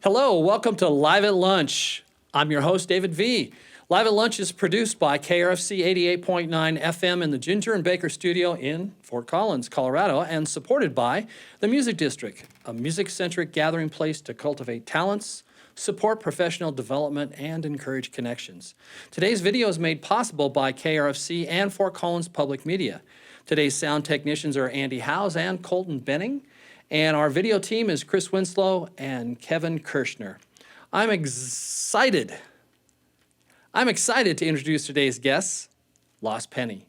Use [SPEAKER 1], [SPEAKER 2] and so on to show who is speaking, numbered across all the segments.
[SPEAKER 1] Hello, welcome to Live at Lunch. I'm your host, David V. Live at Lunch is produced by KRFC 88.9 FM in the Ginger and Baker Studio in Fort Collins, Colorado, and supported by the Music District, a music-centric gathering place to cultivate talents, support professional development, and encourage connections. Today's video is made possible by KRFC and Fort Collins Public Media. Today's sound technicians are Andy Howes and Colton Benning, and our video team is Chris Winslow and Kevin Kirschner. I'm excited to introduce today's guests, Lost Penny.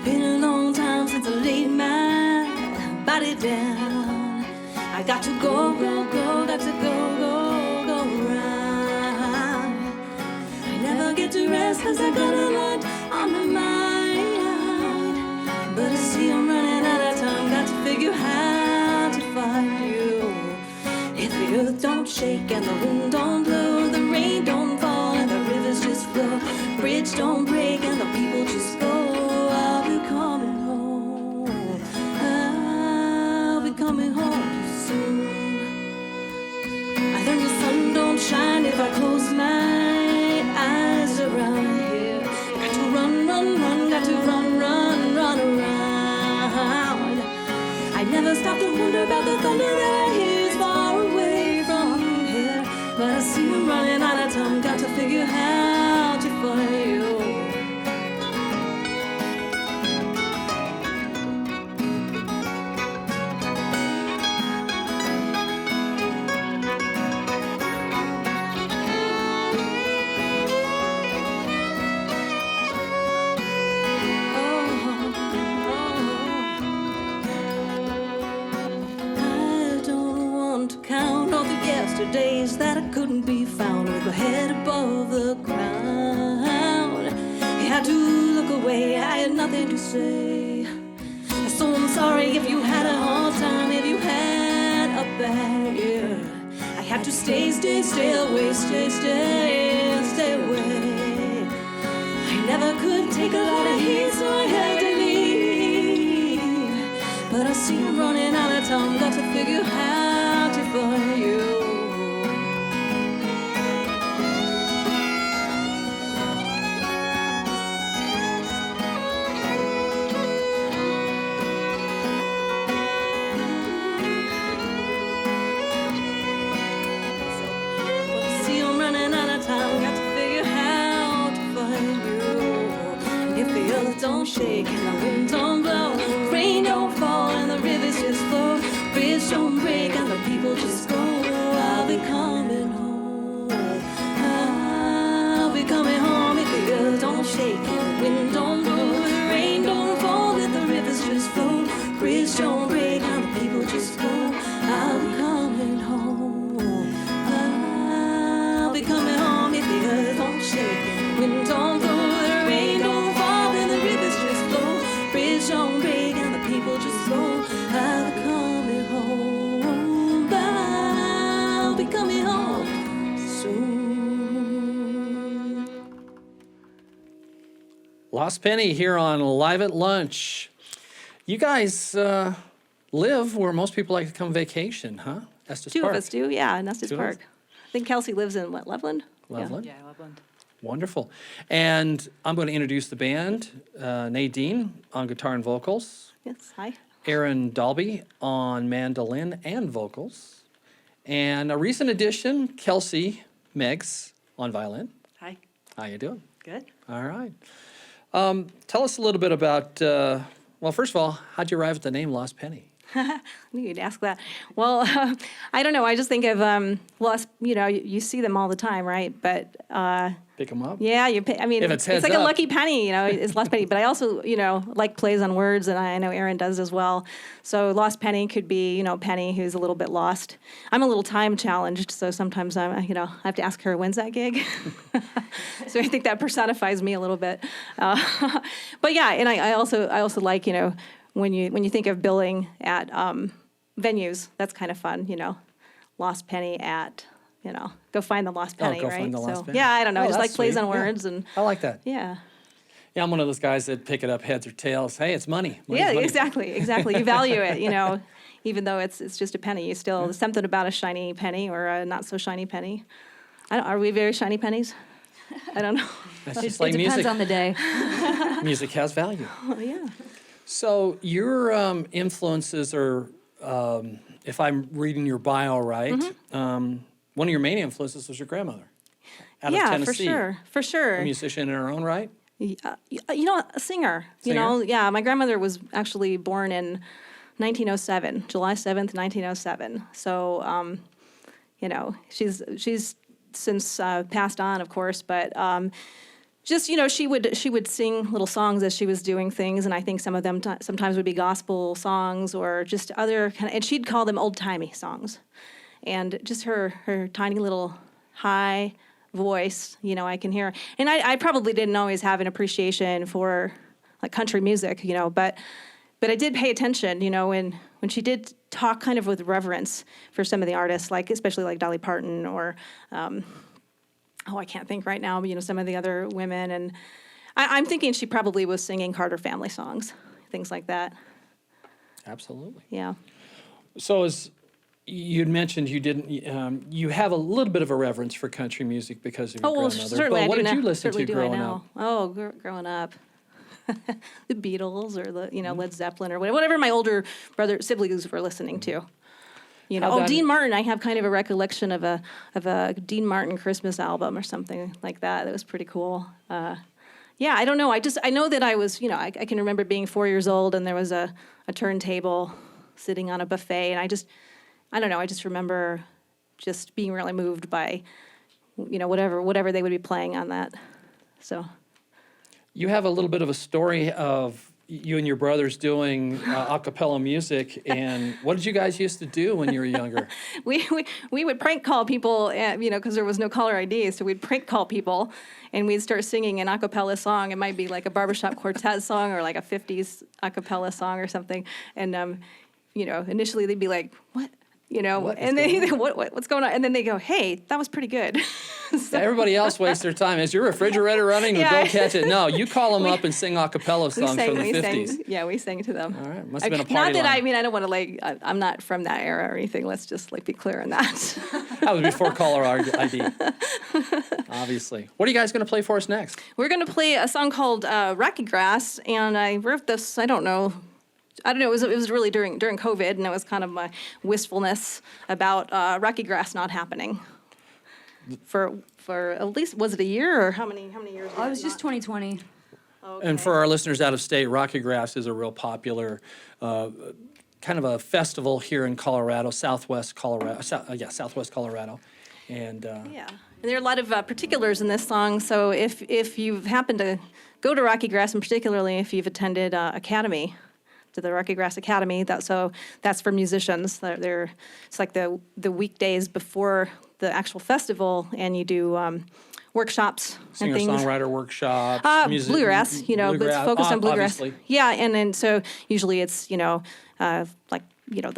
[SPEAKER 2] Been a long time since I laid my body down. I got to go, got to go round. I never get to rest 'cause I got a lot on my mind. But I see I'm running out of time, got to figure how to find you. If the earth don't shake and the wind don't blow, the rain don't fall and the rivers just flow, bridge don't break and the people just go, I'll be coming home. I'll be coming home soon. I learned the sun don't shine if I close my eyes around here. Got to run, got to run around. I never stop to wonder about the thunder that I hear is far away from here. But I see I'm running out of time, got to figure how to find you. Days that I couldn't be found with my head above the ground. You had to look away, I had nothing to say. So I'm sorry if you had a hard time, if you had a bad year. I had to stay away, stay away. I never could take a lot of heat, so I had to leave. But I see I'm running out of time, got to figure how to find you. Don't shake and the wind don't blow, rain don't fall and the rivers just flow, bridge don't break and the people just go, I'll be coming home. I'll be coming home if the earth don't shake and the wind don't blow, rain don't fall and the rivers just flow, bridge don't break and the people just go, I'll be coming home. I'll be coming home if the earth don't shake and the wind don't blow, the rain don't fall and the rivers just flow, bridge don't break and the people just go, I'll be coming home. I'll be coming home soon.
[SPEAKER 1] Lost Penny here on Live at Lunch. You guys live where most people like to come vacation, huh? Estes
[SPEAKER 2] Two
[SPEAKER 1] Park.
[SPEAKER 2] of us do, yeah, in Estes
[SPEAKER 1] Two of us?
[SPEAKER 2] Park. I think Kelsey lives in, what, Loveland?
[SPEAKER 1] Loveland?
[SPEAKER 2] Yeah, Loveland.
[SPEAKER 1] Wonderful. And I'm going to introduce the band. Nadine on guitar and vocals.
[SPEAKER 2] Yes, hi.
[SPEAKER 1] Aaron Dalby on mandolin and vocals. And a recent addition, Kelsey Meggs on violin.
[SPEAKER 3] Hi.
[SPEAKER 1] How you doing?
[SPEAKER 3] Good.
[SPEAKER 1] All right. Tell us a little bit about, well, first of all, how'd you arrive at the name Lost Penny?
[SPEAKER 3] I knew you'd ask that. Well, I don't know. I just think of lost. You see them all the time, right? But
[SPEAKER 1] Pick them up.
[SPEAKER 3] yeah, I mean,
[SPEAKER 1] If it's heads
[SPEAKER 3] like a
[SPEAKER 1] up.
[SPEAKER 3] lucky penny. It's lost penny. But I also, like plays on words, and I know Aaron does as well. So lost penny could be, Penny who's a little bit lost. I'm a little time challenged, so sometimes I have to ask her when's that gig. So I think that personifies me a little bit. But yeah, and I also like when you think of billing at venues, that's kind of fun. Lost penny at. Go find the lost penny,
[SPEAKER 1] go
[SPEAKER 3] right?
[SPEAKER 1] find the lost penny.
[SPEAKER 3] Yeah, I don't know.
[SPEAKER 1] Oh,
[SPEAKER 3] I just
[SPEAKER 1] that's
[SPEAKER 3] like plays
[SPEAKER 1] sweet.
[SPEAKER 3] on
[SPEAKER 1] Yeah.
[SPEAKER 3] words and
[SPEAKER 1] I like that.
[SPEAKER 3] yeah.
[SPEAKER 1] Yeah, I'm one of those guys that pick it up heads or tails. Hey, it's money. Money's
[SPEAKER 3] Yeah,
[SPEAKER 1] money.
[SPEAKER 3] exactly. You value it, even though it's just a penny. You still there's something about a shiny penny or a not so shiny penny. Are we very shiny pennies? I don't know.
[SPEAKER 1] That's just
[SPEAKER 2] It
[SPEAKER 1] like
[SPEAKER 2] depends
[SPEAKER 1] music.
[SPEAKER 2] on the day.
[SPEAKER 1] Music has value.
[SPEAKER 3] Oh, yeah.
[SPEAKER 1] So your influences are, if I'm reading your bio right, one of your main influences was your grandmother out of
[SPEAKER 3] Yeah,
[SPEAKER 1] Tennessee.
[SPEAKER 3] for sure.
[SPEAKER 1] A musician in her own right.
[SPEAKER 3] A singer.
[SPEAKER 1] Singer?
[SPEAKER 3] Yeah. My grandmother was actually born in 1907, July 7th, 1907. So, she's since passed on, of course, but just she would sing little songs as she was doing things, and I think some of them sometimes would be gospel songs or just other kind of, and she'd call them old timey songs, and just her tiny little high voice, I can hear. And I probably didn't always have an appreciation for like country music, but I did pay attention, when she did talk kind of with reverence for some of the artists, like especially like Dolly Parton or I can't think right now, but some of the other women. And I'm thinking she probably was singing Carter family songs, things like that.
[SPEAKER 1] Absolutely.
[SPEAKER 3] Yeah.
[SPEAKER 1] So as you'd mentioned, you didn't. You have a little bit of a reverence for country music because of your
[SPEAKER 3] Oh, well,
[SPEAKER 1] grandmother.
[SPEAKER 3] certainly
[SPEAKER 1] But
[SPEAKER 3] I
[SPEAKER 1] what
[SPEAKER 3] do
[SPEAKER 1] did
[SPEAKER 3] now.
[SPEAKER 1] you listen
[SPEAKER 3] Certainly
[SPEAKER 1] to
[SPEAKER 3] do I
[SPEAKER 1] growing
[SPEAKER 3] now.
[SPEAKER 1] up?
[SPEAKER 3] Oh, growing up. The Beatles or Led Zeppelin or whatever my older siblings were listening to.
[SPEAKER 1] How that-
[SPEAKER 3] Dean Martin. I have kind of a recollection of a Dean Martin Christmas album or something like that. That was pretty cool. Yeah, I don't know. I know that I was, I can remember being 4 years old and there was a turntable sitting on a buffet, and I don't know. I just remember just being really moved by, whatever they would be playing on that. So.
[SPEAKER 1] You have a little bit of a story of you and your brothers doing a cappella music, and what did you guys used to do when you were younger?
[SPEAKER 3] We would prank call people, because there was no caller ID, so we'd prank call people, and we'd start singing an a cappella song. It might be like a barbershop quartet song or like a 50s a cappella song or something. And, initially they'd be like, what?
[SPEAKER 1] What is
[SPEAKER 3] And then
[SPEAKER 1] going on?
[SPEAKER 3] what's going on? And then they go, hey, that was pretty good.
[SPEAKER 1] Everybody else wastes their time. Is your refrigerator running?
[SPEAKER 3] Yeah.
[SPEAKER 1] Go catch it. No, you call them up and sing a cappella songs from the 50s.
[SPEAKER 3] Yeah, we sang to them.
[SPEAKER 1] All right, must have been a
[SPEAKER 3] Not
[SPEAKER 1] party
[SPEAKER 3] that
[SPEAKER 1] line.
[SPEAKER 3] I don't want to I'm not from that era or anything. Let's just be clear on that.
[SPEAKER 1] That was before caller ID, obviously. What are you guys going to play for us next?
[SPEAKER 3] We're going to play a song called Rocky Grass, and I wrote this, I don't know, it was really during COVID, and it was kind of my wistfulness about Rocky Grass not happening for at least, was it a year, or how many years?
[SPEAKER 2] Oh, it was just 2020.
[SPEAKER 1] And for our listeners out of state, Rocky Grass is a real popular kind of a festival here in Colorado, southwest Colorado. Southwest Colorado. And
[SPEAKER 3] Yeah, and there are a lot of particulars in this song, so if you've happened to go to Rocky Grass, and particularly if you've attended Academy, to the Rocky Grass Academy, that's for musicians. It's like the weekdays before the actual festival, and you do workshops and things.
[SPEAKER 1] singer-songwriter workshops.
[SPEAKER 3] Bluegrass, but it's focused on bluegrass.
[SPEAKER 1] Obviously.
[SPEAKER 3] Yeah, and then so usually it's the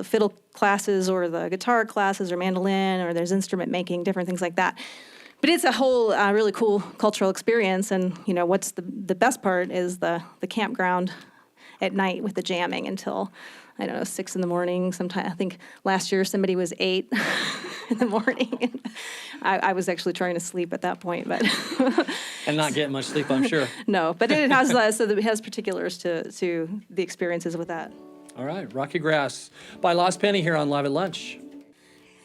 [SPEAKER 3] fiddle classes or the guitar classes or mandolin, or there's instrument making, different things like that. But it's a whole really cool cultural experience, and what's the best part is the campground at night with the jamming until, 6 in the morning. Sometimes I think last year somebody was 8 in the morning. I was actually trying to sleep at that point, but
[SPEAKER 1] And not getting much sleep, I'm sure.
[SPEAKER 3] no. But it has it has particulars to the experiences with that.
[SPEAKER 1] All right, Rocky Grass by Lost Penny here on Live at Lunch.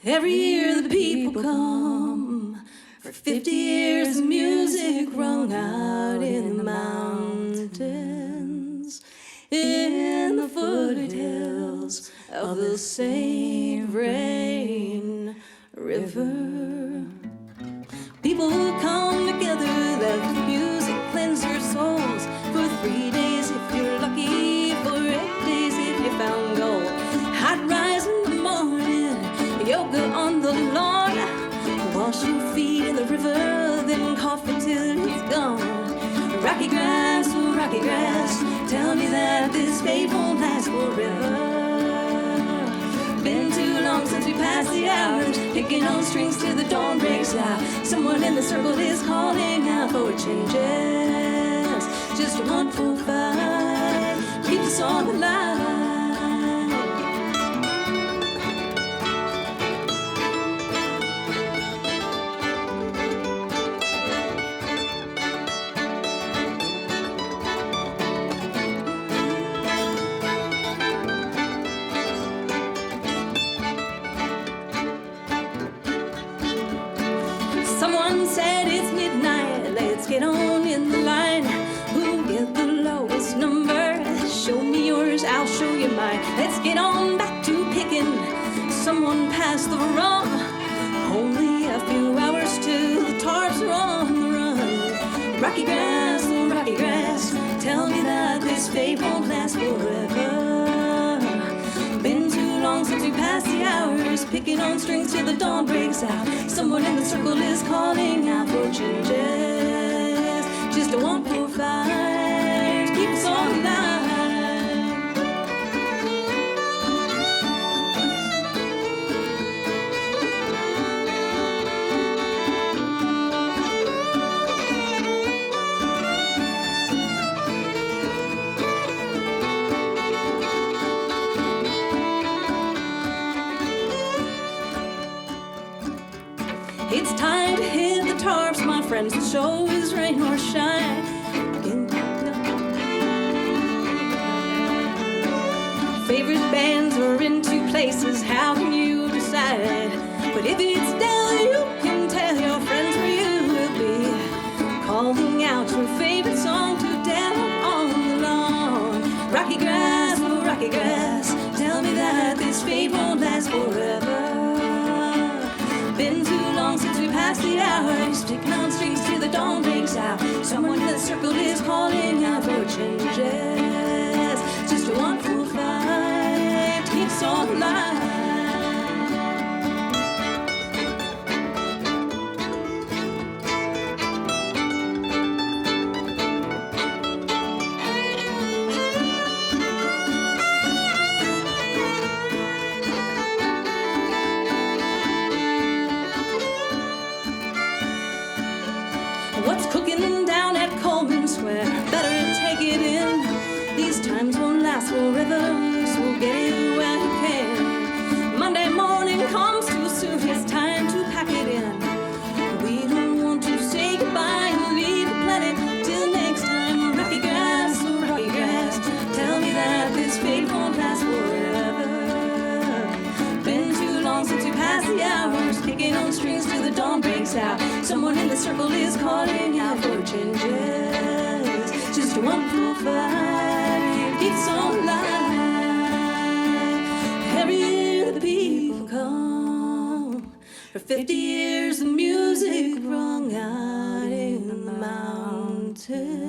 [SPEAKER 2] Every year the people come. For 50 years music rung out in the mountains. in the foothills of the St. Vrain River. People come together, let the music cleanse your souls for 3 days if you're lucky, for 8 days if you found gold. Hot rise in the morning, yoga on the lawn, wash your feet in the river, then coffee till it's gone. Rocky grass, oh rocky grass, tell me that this fate won't last forever. Been too long since we passed the hours, picking on strings till the dawn breaks out. Someone in the circle is calling out for changes. Just 1, 4, 5, keep us all alive. Someone said it's midnight, let's get on in the line. Who'll get the lowest number? Show me yours, I'll show you mine. Let's get on back to picking. Someone passed the rum. Only a few hours till the tarps are on the run. Rocky grass, oh rocky grass, tell me that this fate won't last forever. Been too long since we passed the hours, picking on strings till the dawn breaks out. Someone in the circle is calling out for changes. Just a 1, 4, 5, keep us all alive. It's time to hit the tarps, my friends. The show is rain or shine. Favorite bands are in 2 places. How can you decide? But if it's Dell, you can tell your friends where you will be. Calling out your favorite song to Dell on the lawn. Rocky grass, oh rocky grass, tell me that this fate won't last forever. Been too long since we passed the hours, picking on strings till the dawn breaks out. Someone in the circle is calling out for changes. Just a 1, 4, 5, keep us all alive. What's cooking down at Coleman Square? Better take it in. These times won't last forever, so get it while you can. Monday morning comes too soon, it's time to pack it in. We don't want to say goodbye and leave the planet till next time. Rocky grass, oh rocky grass, tell me that this fate won't last forever. Been too long since we passed the hours, picking on strings till the dawn breaks out. Someone in the circle is calling out for changes. Just a 1, 4, 5, keep us all alive. Every year the people come. For 50 years the music rung out in the mountains,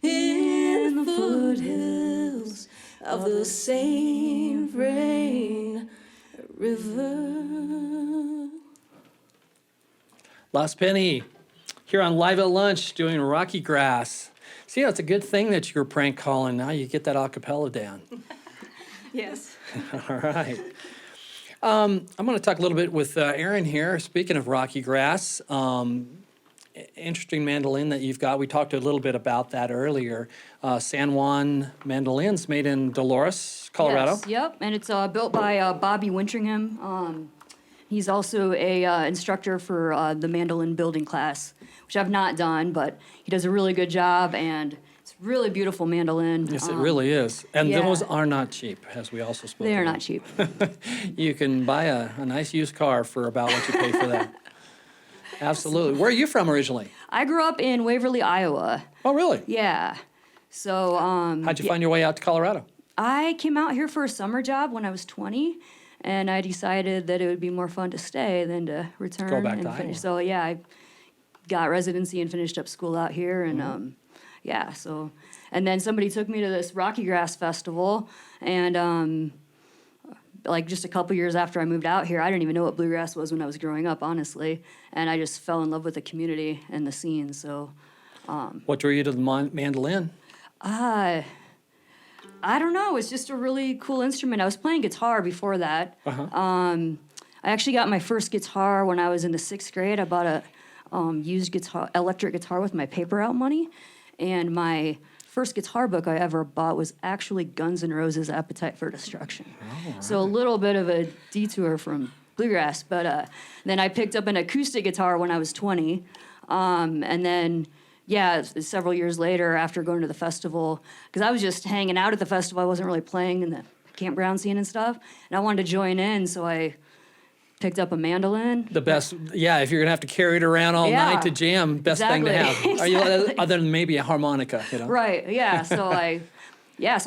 [SPEAKER 2] in the foothills of the St. Vrain River.
[SPEAKER 1] Last Penny, here on Live at Lunch, doing Rocky Grass. See, it's a good thing that you're prank calling. Now you get that a cappella down.
[SPEAKER 3] Yes.
[SPEAKER 1] All right. I'm going to talk a little bit with Aaron here. Speaking of Rocky Grass, interesting mandolin that you've got. We talked a little bit about that earlier. San Juan mandolins made in Dolores, Colorado.
[SPEAKER 4] Yes, yep, and it's built by Bobby Wintringham. He's also a instructor for the mandolin building class, which I've not done, but he does a really good job, and it's a really beautiful mandolin.
[SPEAKER 1] Yes, it really is. And
[SPEAKER 4] yeah.
[SPEAKER 1] those are not cheap, as we also spoke
[SPEAKER 4] They are
[SPEAKER 1] about.
[SPEAKER 4] not cheap.
[SPEAKER 1] You can buy a nice used car for about what you pay for that. Absolutely. Where are you from originally?
[SPEAKER 4] I grew up in Waverly, Iowa.
[SPEAKER 1] Oh, really?
[SPEAKER 4] Yeah. So
[SPEAKER 1] How'd you find your way out to Colorado?
[SPEAKER 4] I came out here for a summer job when I was 20, and I decided that it would be more fun to stay than to return
[SPEAKER 1] back
[SPEAKER 4] and
[SPEAKER 1] to
[SPEAKER 4] finish.
[SPEAKER 1] Iowa.
[SPEAKER 4] So yeah, I got residency and finished up school out here, and
[SPEAKER 1] Mm-hmm.
[SPEAKER 4] yeah. So and then somebody took me to this Rocky Grass Festival, and like just a couple years after I moved out here, I didn't even know what bluegrass was when I was growing up, honestly, and I just fell in love with the community and the scene. So.
[SPEAKER 1] What drew you to the mandolin?
[SPEAKER 4] I don't know. It's just a really cool instrument. I was playing guitar before that. I actually got my first guitar when I was in the 6th grade. I bought a used electric guitar with my paper route money, and my first guitar book I ever bought was actually Guns N' Roses' Appetite for Destruction. So a little bit of a detour from bluegrass, but then I picked up an acoustic guitar when I was 20, and then. Yeah, several years later, after going to the festival, because I was just hanging out at the festival, I wasn't really playing in the campground scene and stuff, and I wanted to join in, so I picked up a mandolin.
[SPEAKER 1] The best, yeah, if you're going to have to carry it around all
[SPEAKER 4] Yeah,
[SPEAKER 1] night to jam, best thing to have.
[SPEAKER 4] exactly,
[SPEAKER 1] Are you,
[SPEAKER 4] exactly.
[SPEAKER 1] other than maybe a harmonica, you know?
[SPEAKER 4] Right, yeah, so I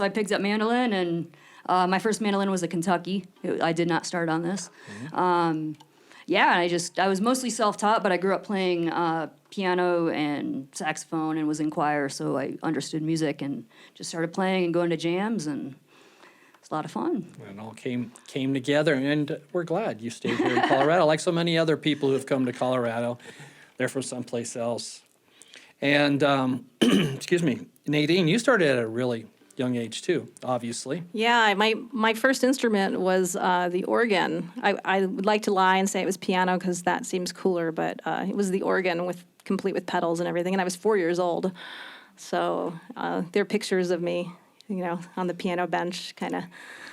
[SPEAKER 4] picked up mandolin, and my first mandolin was a Kentucky. I did not start on this. Yeah, and I was mostly self-taught, but I grew up playing piano and saxophone and was in choir, so I understood music and just started playing and going to jams, and it's a lot of fun.
[SPEAKER 1] And it all came together, and we're glad you stayed here in Colorado, like so many other people who have come to Colorado. They're from someplace else. And, excuse me, Nadine, you started at a really young age too, obviously.
[SPEAKER 3] Yeah, my first instrument was the organ. I would like to lie and say it was piano because that seems cooler, but it was the organ complete with pedals and everything, and I was 4 years old. So there are pictures of me, on the piano bench, kind of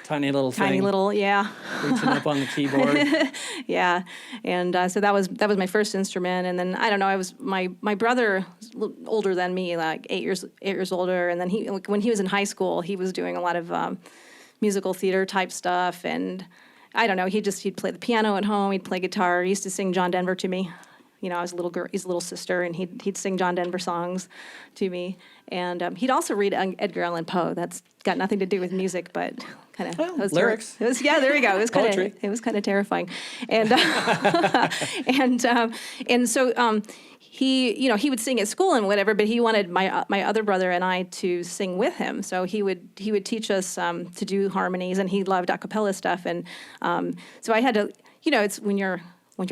[SPEAKER 1] Tiny little thing.
[SPEAKER 3] tiny little, yeah.
[SPEAKER 1] Reaching up on the keyboard.
[SPEAKER 3] Yeah, and so that was my first instrument, and then I don't know. I was my brother was older than me, like 8 years older, and then when he was in high school, he was doing a lot of musical theater type stuff, and I don't know. He'd play the piano at home. He'd play guitar. He used to sing John Denver to me. I was a little girl, his little sister, and he'd sing John Denver songs to me, and he'd also read Edgar Allan Poe. That's got nothing to do with music, but kind of
[SPEAKER 1] lyrics.
[SPEAKER 3] Yeah, there you go. It was
[SPEAKER 1] Poetry.
[SPEAKER 3] It was kind of terrifying, and and so he would sing at school and whatever, but he wanted my other brother and I to sing with him. So he would teach us to do harmonies, and he loved a cappella stuff, and so I had to, it's when you're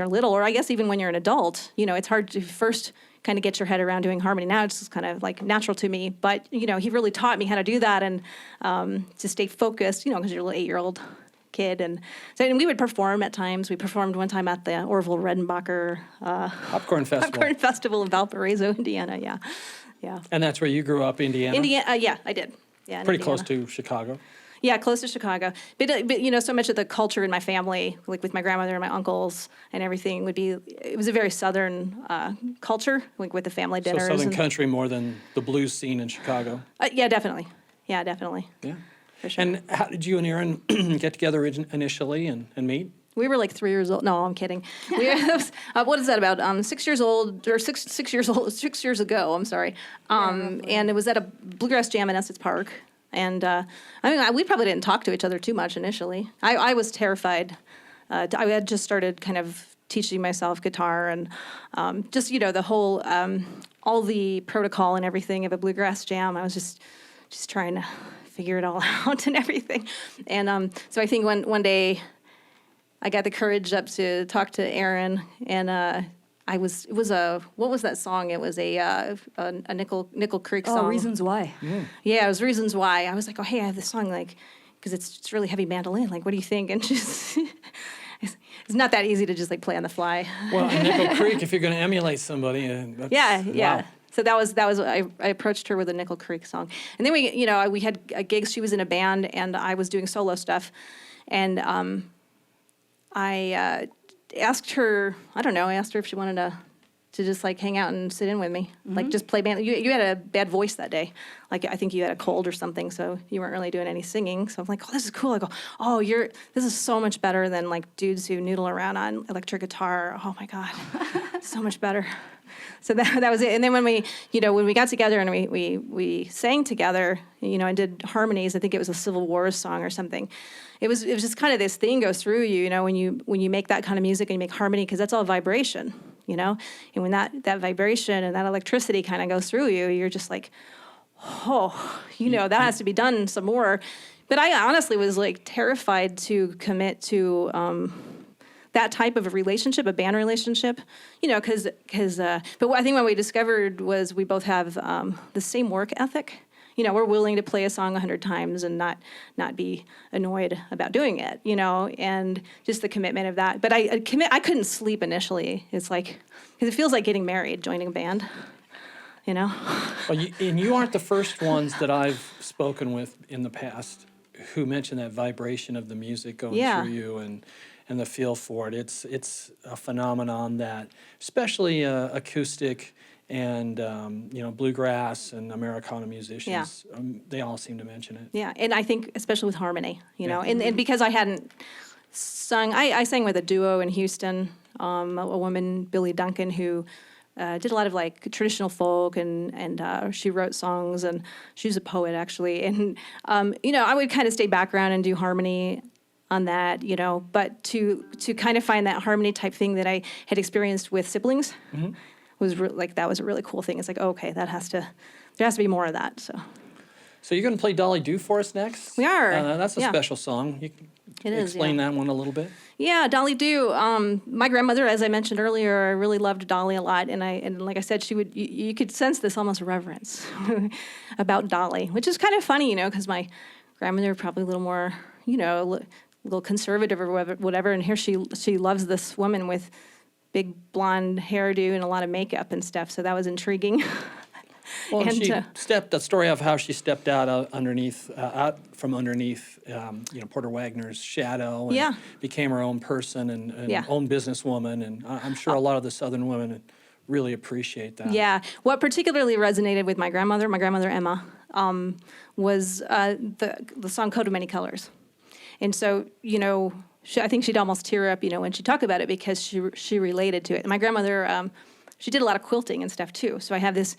[SPEAKER 3] little, or I guess even when you're an adult, it's hard to first kind of get your head around doing harmony. Now it's just kind of like natural to me, but he really taught me how to do that and to stay focused, because you're a little 8-year-old kid, and we would perform at times. We performed one time at the Orville Redenbacher
[SPEAKER 1] Popcorn Festival.
[SPEAKER 3] Popcorn Festival in Valparaiso, Indiana. Yeah.
[SPEAKER 1] And that's where you grew up, Indiana?
[SPEAKER 3] Indiana. Yeah, I did. Yeah, in
[SPEAKER 1] Pretty close
[SPEAKER 3] Indiana.
[SPEAKER 1] to Chicago.
[SPEAKER 3] Yeah, close to Chicago. But so much of the culture in my family, like with my grandmother and my uncles and everything, it was a very Southern culture, like with the family
[SPEAKER 1] So
[SPEAKER 3] dinners.
[SPEAKER 1] Southern
[SPEAKER 3] and,
[SPEAKER 1] country more than the blues scene in Chicago.
[SPEAKER 3] Yeah, definitely. Yeah, definitely.
[SPEAKER 1] Yeah.
[SPEAKER 3] For sure.
[SPEAKER 1] And how did you and Aaron get together initially and meet?
[SPEAKER 3] We were like 3 years old. No, I'm kidding. What is that about? 6 years old, or 6 years old, 6 years ago. I'm sorry. And it was at a bluegrass jam in Estes Park. And we probably didn't talk to each other too much initially. I was terrified. I had just started kind of teaching myself guitar and just the whole all the protocol and everything of a bluegrass jam. I was just trying to figure it all out and everything. And so I think one day I got the courage up to talk to Aaron, and what was that song? It was a Nickel Creek song.
[SPEAKER 4] Oh, Reasons Why.
[SPEAKER 3] Yeah, it was Reasons Why. I was like, oh, hey, I have this song, because it's really heavy mandolin. Like, what do you think? And just, it's not that easy to just play on the fly.
[SPEAKER 1] Well, in Nickel Creek, if you're going to emulate somebody, that's,
[SPEAKER 3] Yeah.
[SPEAKER 1] wow.
[SPEAKER 3] So that was I approached her with a Nickel Creek song, and then we had gigs. She was in a band, and I was doing solo stuff, and I asked her. I don't know. I asked her if she wanted to just like hang out and sit in with me, like just play band. You had a bad voice that day, like I think you had a cold or something, so you weren't really doing any singing. So I'm like, oh, this is cool. I go, oh, this is so much better than like dudes who noodle around on electric guitar. Oh my God, so much better. So that was it. And then when we got together and we sang together, and did harmonies. I think it was a Civil War song or something. It was just kind of this thing goes through you, when you make that kind of music and you make harmony, because that's all vibration, and when that vibration and that electricity kind of goes through you, you're just like, oh, that has to be done some more. But I honestly was like terrified to commit to that type of a relationship, a band relationship, because but I think what we discovered was we both have the same work ethic. We're willing to play a song 100 times and not be annoyed about doing it, and just the commitment of that. But I couldn't sleep initially. It's like, because it feels like getting married, joining a band, Well,
[SPEAKER 1] you aren't the first ones that I've spoken with in the past who mentioned that vibration of the music going through you and the feel for it. It's a phenomenon that, especially acoustic and bluegrass and Americana musicians, they all seem to mention it.
[SPEAKER 3] Yeah, and I think especially with harmony, and because I hadn't sung, I sang with a duo in Houston, a woman, Billy Duncan, who did a lot of like traditional folk, and she wrote songs, and she's a poet actually, and I would kind of stay background and do harmony on that, but to kind of find that harmony type thing that I had experienced with siblings was that was a really cool thing. It's like, okay, there has to be more of that. So
[SPEAKER 1] you're going to play Dolly Do for us next?
[SPEAKER 3] We are.
[SPEAKER 1] That's a special song. You can explain that one a little bit.
[SPEAKER 3] Yeah, Dolly Do. My grandmother, as I mentioned earlier, I really loved Dolly a lot, and like I said, she would. You could sense this almost reverence about Dolly, which is kind of funny, because my grandmother probably a little more, a little conservative or whatever, and here she loves this woman with big blonde hairdo and a lot of makeup and stuff. So that was intriguing.
[SPEAKER 1] Well,
[SPEAKER 3] and
[SPEAKER 1] she stepped the story of how she stepped out from underneath, Porter Wagner's shadow, and became her own person and own businesswoman. And I'm sure a lot of the Southern women really appreciate that.
[SPEAKER 3] Yeah. What particularly resonated with my grandmother Emma, was the song "Coat of Many Colors," and so I think she'd almost tear up, when she talked about it, because she related to it. My grandmother, she did a lot of quilting and stuff too. So I have this,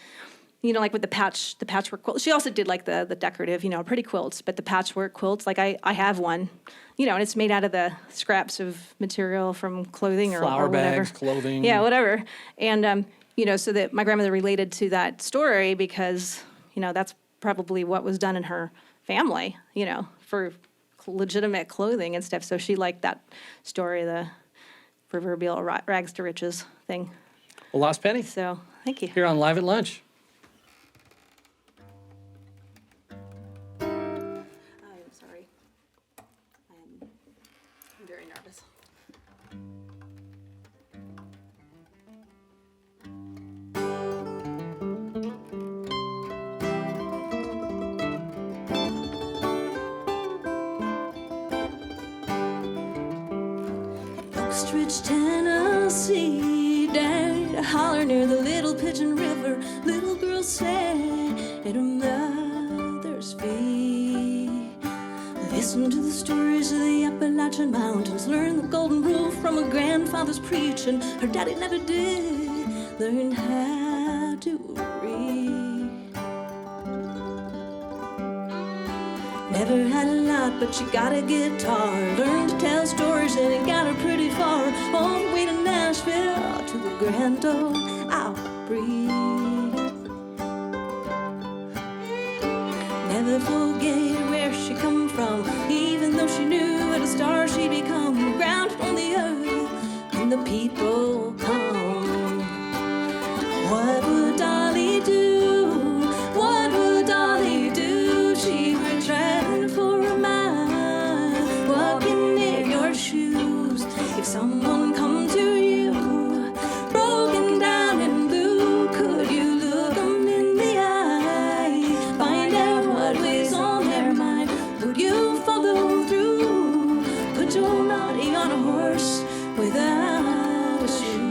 [SPEAKER 3] like with the patchwork quilt. She also did like the decorative, pretty quilts, but the patchwork quilts, like I have one, and it's made out of the scraps of material from clothing or
[SPEAKER 1] flower
[SPEAKER 3] whatever.
[SPEAKER 1] bags, clothing.
[SPEAKER 3] Yeah, whatever. And so that my grandmother related to that story because that's probably what was done in her family, for legitimate clothing and stuff. So she liked that story, the proverbial rags to riches thing.
[SPEAKER 1] Well, Lost Penny.
[SPEAKER 3] So thank you.
[SPEAKER 1] Here on Live at Lunch.
[SPEAKER 3] I'm sorry. I'm very nervous.
[SPEAKER 2] Oakstridge, Tennessee, down a holler near the Little Pigeon River. Little girl sat at her mother's feet. Listen to the stories of the Appalachian Mountains. Learn the golden rule from her grandfather's preaching. Her daddy never did learn how to read. Never had a lot, but she got a guitar. Learned to tell stories and it got her pretty far. All the way to Nashville, to the Grand Ole Opry. Never forget where she come from, even though she knew what a star she'd become. Grounded on the earth, and the people come. What would Dolly do? What would Dolly do? She would travel for a mile, walking in your shoes. If someone come to you, broken down and blue, could you look them in the eye, find out what weighs on their mind? Would you follow through? Put your body on a horse without a shoe.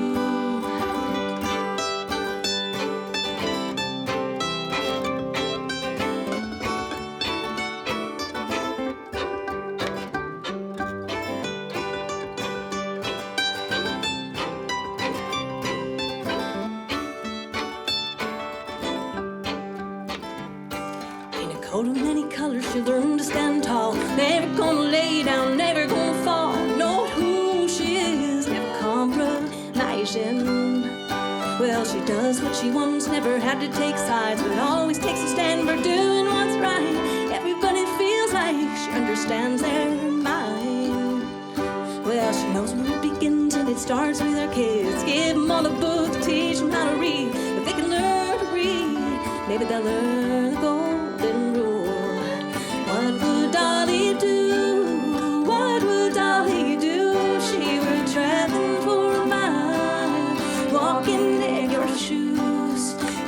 [SPEAKER 2] coat of many colors, she'll learn to stand tall. Never gonna lay down, never gonna fall. Know who she is, never compromising. Well, she does what she wants, never had to take sides, but always takes a stand for doing what's right. Everybody feels like she understands their mind. Well, she knows where it begins and it starts with her kids. Give them all a book to teach them how to read. If they can learn to read, maybe they'll learn the golden rule. What would Dolly do? What would Dolly do if she were traveling for a mile, walking in your shoes?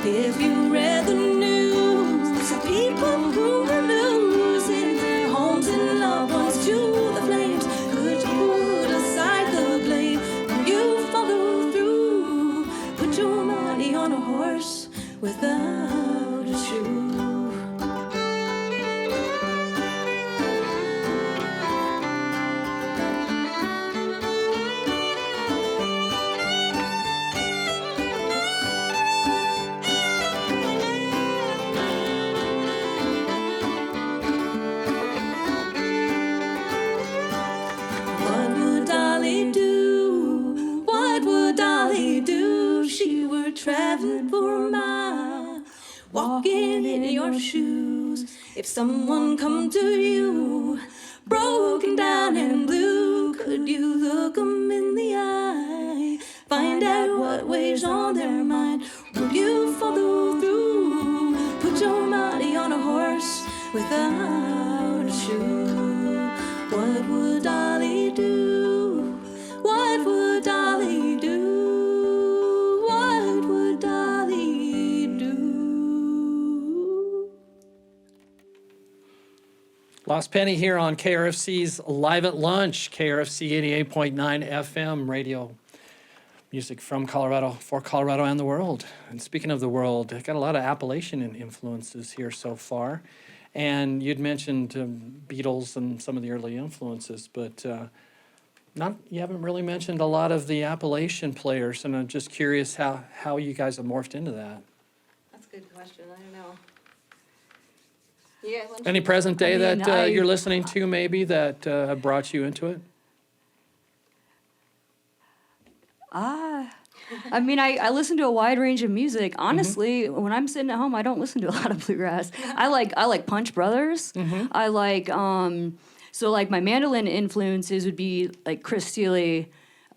[SPEAKER 2] If you read the news, people who are losing their homes and loved ones to the flames, could you put aside the blame? Will you follow through? Put your money on a horse without a shoe. What would Dolly do? What would Dolly do if she were traveling for a mile, walking in your shoes? If someone come to you, broken down and blue, could you look 'em in the eye, find out what weighs on their mind? Will you follow through? Put your money on a horse without a shoe. What would Dolly do? What would Dolly do? What would Dolly do?
[SPEAKER 1] Lost Penny here on KRFC's Live at Lunch, KRFC 88.9 FM radio. Music from Colorado, for Colorado and the world. And speaking of the world, I've got a lot of Appalachian influences here so far. And you'd mentioned Beatles and some of the early influences, but you haven't really mentioned a lot of the Appalachian players. And I'm just curious how you guys have morphed into that.
[SPEAKER 3] That's a good question. I don't know. You guys want to-
[SPEAKER 1] Any present day
[SPEAKER 4] I mean,
[SPEAKER 1] that you're listening to maybe that have brought you into it?
[SPEAKER 4] I mean, I listen to a wide range of music. Honestly, when I'm sitting at home, I don't listen to a lot of bluegrass. I like Punch Brothers. I like so like my mandolin influences would be like Chris Steele,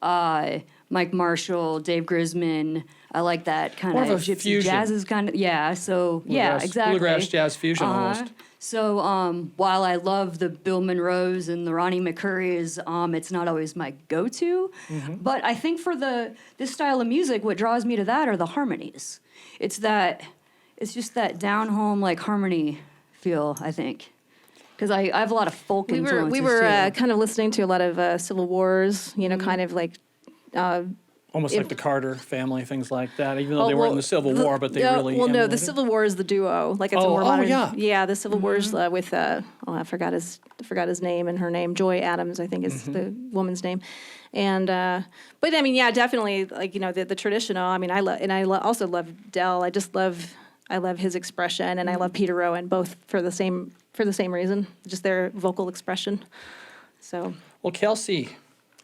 [SPEAKER 4] Mike Marshall, Dave Grisman. I like that kind
[SPEAKER 1] More
[SPEAKER 4] of
[SPEAKER 1] of a
[SPEAKER 4] gypsy
[SPEAKER 1] fusion.
[SPEAKER 4] jazz is kind of So yeah,
[SPEAKER 1] Bluegrass-
[SPEAKER 4] exactly.
[SPEAKER 1] bluegrass jazz fusion almost.
[SPEAKER 4] So while I love the Bill Monroes and the Ronnie McCurrys, it's not always my go-to. But I think for this style of music, what draws me to that are the harmonies. It's just that down-home like harmony feel, I think. Because I have a lot of folk
[SPEAKER 3] We
[SPEAKER 4] influences
[SPEAKER 3] were
[SPEAKER 4] too.
[SPEAKER 3] kind of listening to a lot of Civil Wars, kind of like.
[SPEAKER 1] Almost like
[SPEAKER 3] If-
[SPEAKER 1] the Carter family, things like that, even though they weren't in the Civil War, but they really
[SPEAKER 3] Well, no, the
[SPEAKER 1] emulated.
[SPEAKER 3] Civil War is the duo. Like it's a
[SPEAKER 1] Oh,
[SPEAKER 3] more
[SPEAKER 1] oh,
[SPEAKER 3] modern.
[SPEAKER 1] yeah.
[SPEAKER 3] Yeah, the Civil War is with I forgot his name and her name. Joy Adams, I think, is the woman's name. And but I mean, yeah, definitely like the traditional. I mean, I also love Dell. I love his expression, and I love Peter Rowan, both for the same reason, just their vocal expression. So
[SPEAKER 1] Well, Kelsey,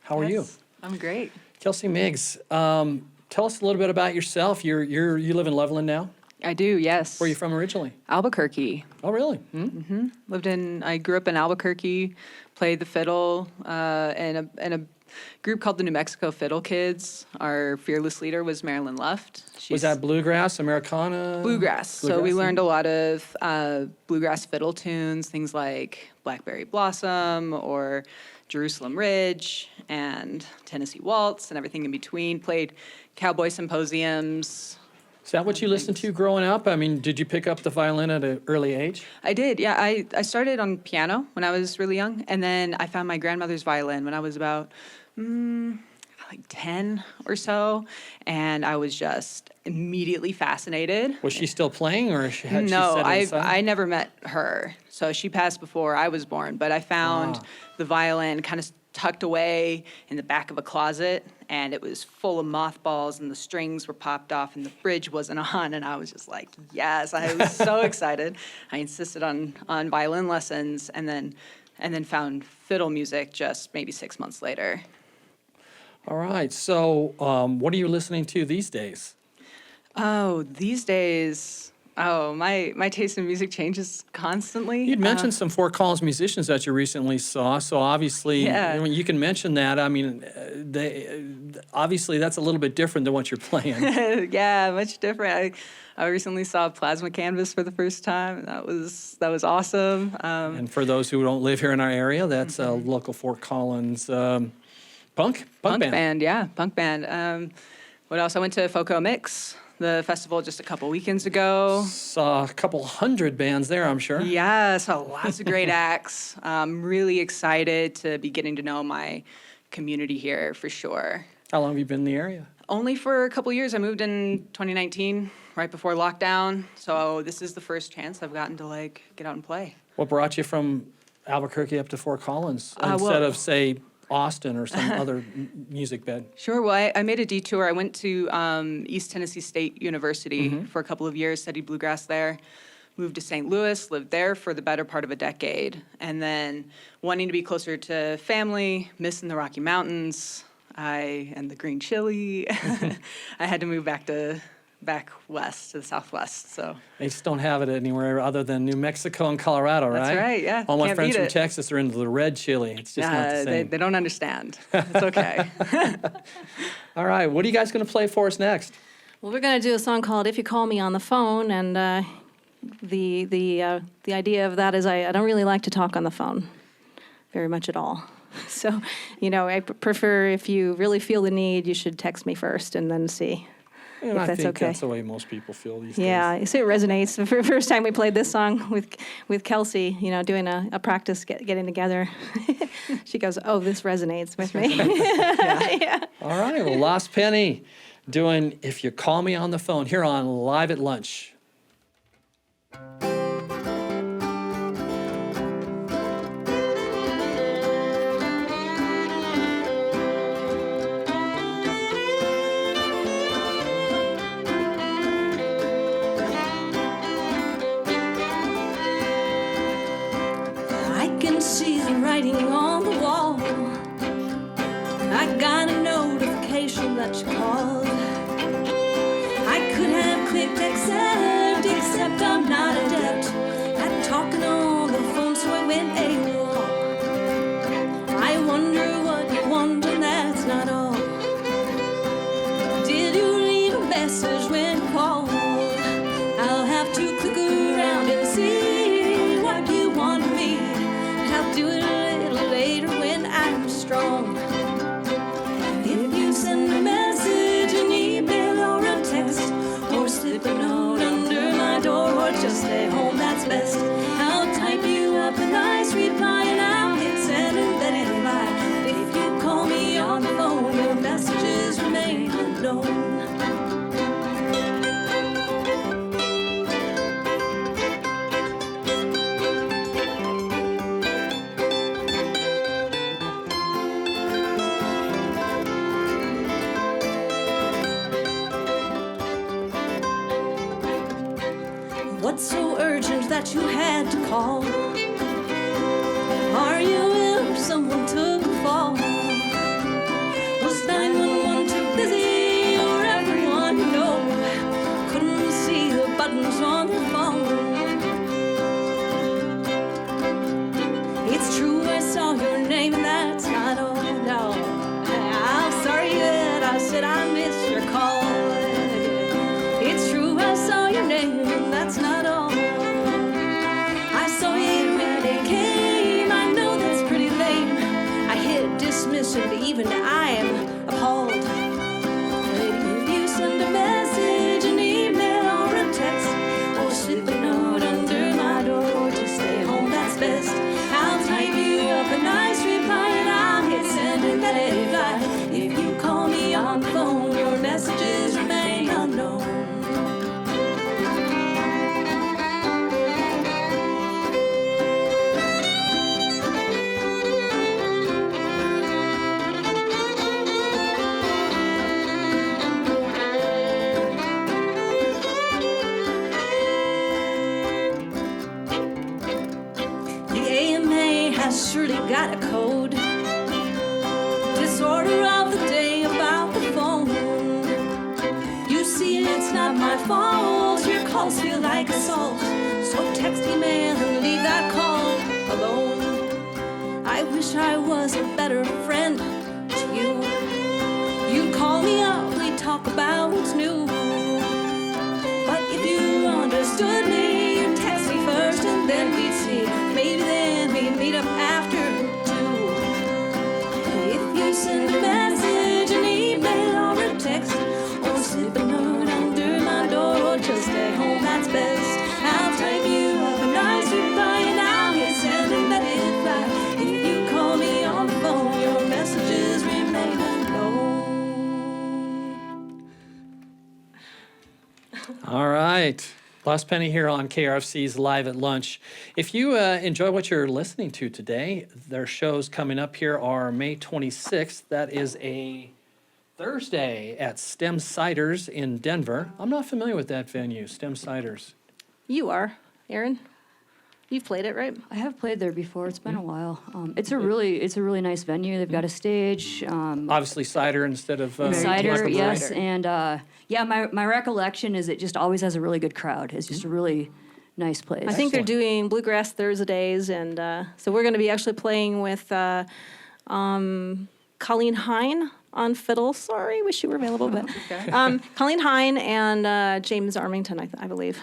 [SPEAKER 1] how are you?
[SPEAKER 5] I'm great.
[SPEAKER 1] Kelsey Miggs, tell us a little bit about yourself. You live in Loveland now.
[SPEAKER 5] I do, yes.
[SPEAKER 1] Where are you from originally?
[SPEAKER 5] Albuquerque.
[SPEAKER 1] Oh, really? Hmm?
[SPEAKER 5] I grew up in Albuquerque, played the fiddle in a group called the New Mexico Fiddle Kids. Our fearless leader was Marilyn Luft.
[SPEAKER 1] Was
[SPEAKER 5] She's
[SPEAKER 1] that bluegrass, Americana?
[SPEAKER 5] bluegrass. So we learned a lot of bluegrass fiddle tunes, things like Blackberry Blossom or Jerusalem Ridge and Tennessee Waltz and everything in between. Played cowboy symposiums.
[SPEAKER 1] Is that what you listened to growing up? I mean, did you pick up the violin at an early age?
[SPEAKER 5] I did, yeah. I started on piano when I was really young, and then I found my grandmother's violin when I was about like 10 or so, and I was just immediately fascinated.
[SPEAKER 1] Was she still playing, or had she set
[SPEAKER 5] No,
[SPEAKER 1] it aside?
[SPEAKER 5] I never met her. So she passed before I was born, but I found the violin, kind of tucked away in the back of a closet, and it was full of mothballs, and the strings were popped off, and the bridge wasn't on, and I was just like, yes, I was so excited. I insisted on violin lessons, and then found fiddle music just maybe 6 months later.
[SPEAKER 1] All right. So, what are you listening to these days?
[SPEAKER 5] Oh, these days, my taste in music changes constantly.
[SPEAKER 1] You'd mentioned some Fort Collins musicians that you recently saw, so obviously,
[SPEAKER 5] Yeah.
[SPEAKER 1] I mean, you can mention that. I mean, obviously that's a little bit different than what you're playing.
[SPEAKER 5] Yeah, much different. I recently saw Plasma Canvas for the first time, and that was awesome.
[SPEAKER 1] And for those who don't live here in our area, that's a local Fort Collins punk band.
[SPEAKER 5] Punk band. What else? I went to Foco Mix, the festival just a couple weekends ago.
[SPEAKER 1] Saw a couple hundred bands there, I'm sure.
[SPEAKER 5] Yeah, saw lots of great acts. I'm really excited to be getting to know my community here for sure.
[SPEAKER 1] How long have you been in the area?
[SPEAKER 5] Only for a couple years. I moved in 2019, right before lockdown. So this is the first chance I've gotten to get out and play.
[SPEAKER 1] What brought you from Albuquerque up to Fort Collins
[SPEAKER 5] well-
[SPEAKER 1] instead of, say, Austin or some other music bed?
[SPEAKER 5] Sure. Well, I made a detour. I went to East Tennessee State University for a couple of years, studied bluegrass there, moved to St. Louis, lived there for the better part of a decade, and then wanting to be closer to family, missing the Rocky Mountains, and the green chili, I had to move back west to the southwest. So
[SPEAKER 1] They just don't have it anywhere other than New Mexico and Colorado, right?
[SPEAKER 5] That's right, yeah.
[SPEAKER 1] All my
[SPEAKER 5] Can't
[SPEAKER 1] friends
[SPEAKER 5] beat
[SPEAKER 1] from
[SPEAKER 5] it.
[SPEAKER 1] Texas are into the red chili. It's just not the same.
[SPEAKER 5] they don't understand. It's okay.
[SPEAKER 1] All right, what are you guys going to play for us next?
[SPEAKER 3] Well, we're going to do a song called "If You Call Me on the Phone," and the idea of that is I don't really like to talk on the phone very much at all. So, I prefer if you really feel the need, you should text me first and then see
[SPEAKER 1] And
[SPEAKER 3] if
[SPEAKER 1] I
[SPEAKER 3] that's
[SPEAKER 1] think
[SPEAKER 3] okay.
[SPEAKER 1] that's the way most people feel these
[SPEAKER 3] Yeah,
[SPEAKER 1] days.
[SPEAKER 3] so it resonates. The first time we played this song with Kelsey, doing a practice, getting together, she goes, "Oh, this resonates with me." Yeah.
[SPEAKER 1] All right, well, Lost Penny doing If You Call Me on the Phone here on Live at Lunch.
[SPEAKER 2] I can see the writing on the wall. I got a notification that you called. I could have clicked accept, except I'm not adept at talking on the phone, so I went AWOL. I wonder what you want, and that's not all. Did you leave a message when you called? I'll have to click around and see what you want me. I'll do it a little later when I'm strong. If you send a message, an email or a text, or slip a note under my door, or just stay home, that's best. I'll type you up a nice reply and I'll hit send and let it ride. If you call me on the phone, your messages remain unknown. What's so urgent that you had to call? Are you ill or someone took a fall? Was 911 too busy or everyone you know couldn't see the buttons on their phone? It's true I saw your name and that's not all, no. I'm sorry that I said I missed your call. It's true I saw your name and that's not all. I saw you when it came, I know that's pretty lame. I hit dismiss and even I am appalled. If you send a message, an email or a text, or slip a note under my door, or just stay home, that's best. I'll type you up a nice reply and I'll hit send and let it fly. If you call me on the phone, has surely got a code. Disorder of the day about the phone. You see, it's not my fault. Your calls feel like assault. So text, email, and leave that call alone. I wish I was a better friend to you. You'd call me up, we'd talk about what's new. But if you understood me, you'd text me first and then we'd see. Maybe then we'd meet up after 2. If you send a message, an email, or a text, or slip a note under my door, or just stay home, that's best. I'll type you up a nice reply and I'll hit send and let it fly. If you call me on the phone, your messages remain unknown.
[SPEAKER 1] All right. Lost Penny here on KRFC's Live at Lunch. If you enjoy what you're listening to today, their shows coming up here are May 26th. That is a Thursday at STEM Ciders in Denver. I'm not familiar with that venue, STEM Ciders.
[SPEAKER 3] You are, Aaron. You've played it, right?
[SPEAKER 4] I have played there before. It's been a while. It's a really nice venue. They've got a stage.
[SPEAKER 1] Obviously cider instead of
[SPEAKER 4] Cider,
[SPEAKER 1] liquor
[SPEAKER 4] yes,
[SPEAKER 1] brewery.
[SPEAKER 4] and yeah, my recollection is it just always has a really good crowd. It's just a really nice place.
[SPEAKER 3] I think they're
[SPEAKER 1] Excellent.
[SPEAKER 3] doing Bluegrass Thursdays, and so we're going to be actually playing with Colleen Hine on fiddle. Sorry, wish you were available, but Colleen Hine and James Armington, I believe.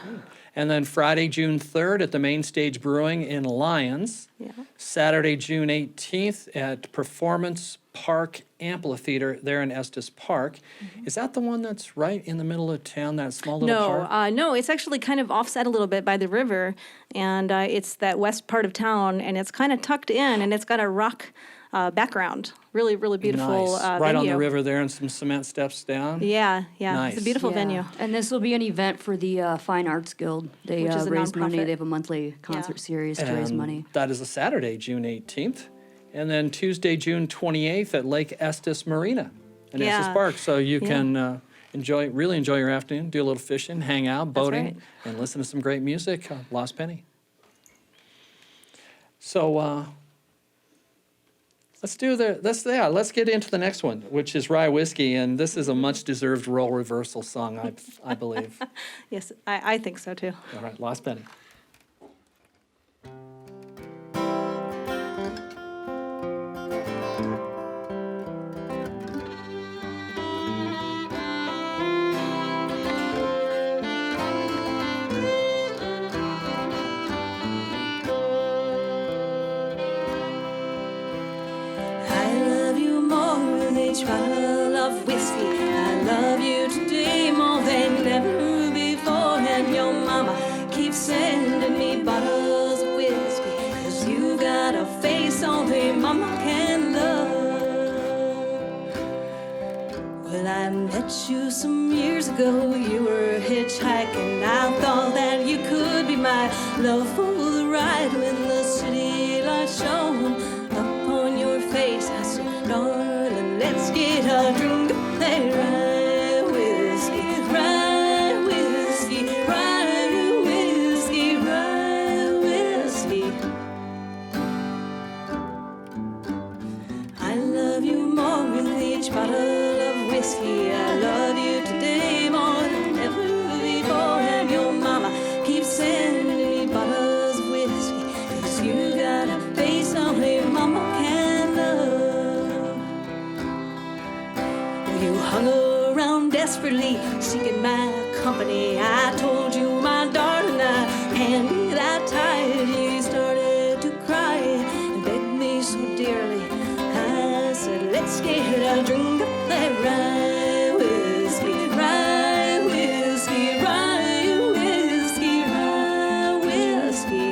[SPEAKER 1] And then Friday, June 3rd at the Main Stage Brewing in Lyons.
[SPEAKER 3] Yeah.
[SPEAKER 1] Saturday, June 18th at Performance Park Amphitheater there in Estes Park. Is that the one that's right in the middle of town, that small little
[SPEAKER 3] No,
[SPEAKER 1] park?
[SPEAKER 3] no, it's actually kind of offset a little bit by the river, and it's that west part of town, and it's kind of tucked in, and it's got a rock background. Really, really beautiful
[SPEAKER 1] Nice. Right on the
[SPEAKER 3] venue.
[SPEAKER 1] river there and some cement steps down.
[SPEAKER 3] Yeah, it's
[SPEAKER 1] Nice.
[SPEAKER 3] a beautiful
[SPEAKER 4] Yeah.
[SPEAKER 3] venue.
[SPEAKER 4] And this will be an event for the Fine Arts Guild. They
[SPEAKER 3] Which is a
[SPEAKER 4] raise money.
[SPEAKER 3] nonprofit.
[SPEAKER 4] They have a monthly concert series to raise
[SPEAKER 1] And
[SPEAKER 4] money.
[SPEAKER 1] that is a Saturday, June 18th. And then Tuesday, June 28th at Lake Estes Marina in Estes
[SPEAKER 3] Yeah.
[SPEAKER 1] Park. So you
[SPEAKER 3] Yeah.
[SPEAKER 1] can really enjoy your afternoon, do a little fishing, hang out, boating,
[SPEAKER 3] right.
[SPEAKER 1] and listen to some great music. Lost Penny. So let's get into the next one, which is Rye Whiskey, and this is a much-deserved role reversal song, I believe.
[SPEAKER 3] Yes, I think so too.
[SPEAKER 1] All right, Lost Penny.
[SPEAKER 2] I love you more than each bottle of whiskey. I love you today more than ever before. And your mama keeps sending me bottles of whiskey, 'cause you got a face only mama can love. Well, I met you some years ago. You were hitchhiking. I thought that you could be my love for the ride. When the city lights shone up on your face, I said, darling, let's get a drink of that rye whiskey, rye whiskey, rye whiskey, rye whiskey. I love you more with each bottle of whiskey. I love you today more than ever before. And your mama keeps sending me bottles of whiskey, 'cause you got a face only mama can love. You hung around desperately seeking my company. I told you, my darling, I can't be that tired. You started to cry and begged me so dearly. I said, let's get a drink of that rye whiskey, rye whiskey, rye whiskey, rye whiskey.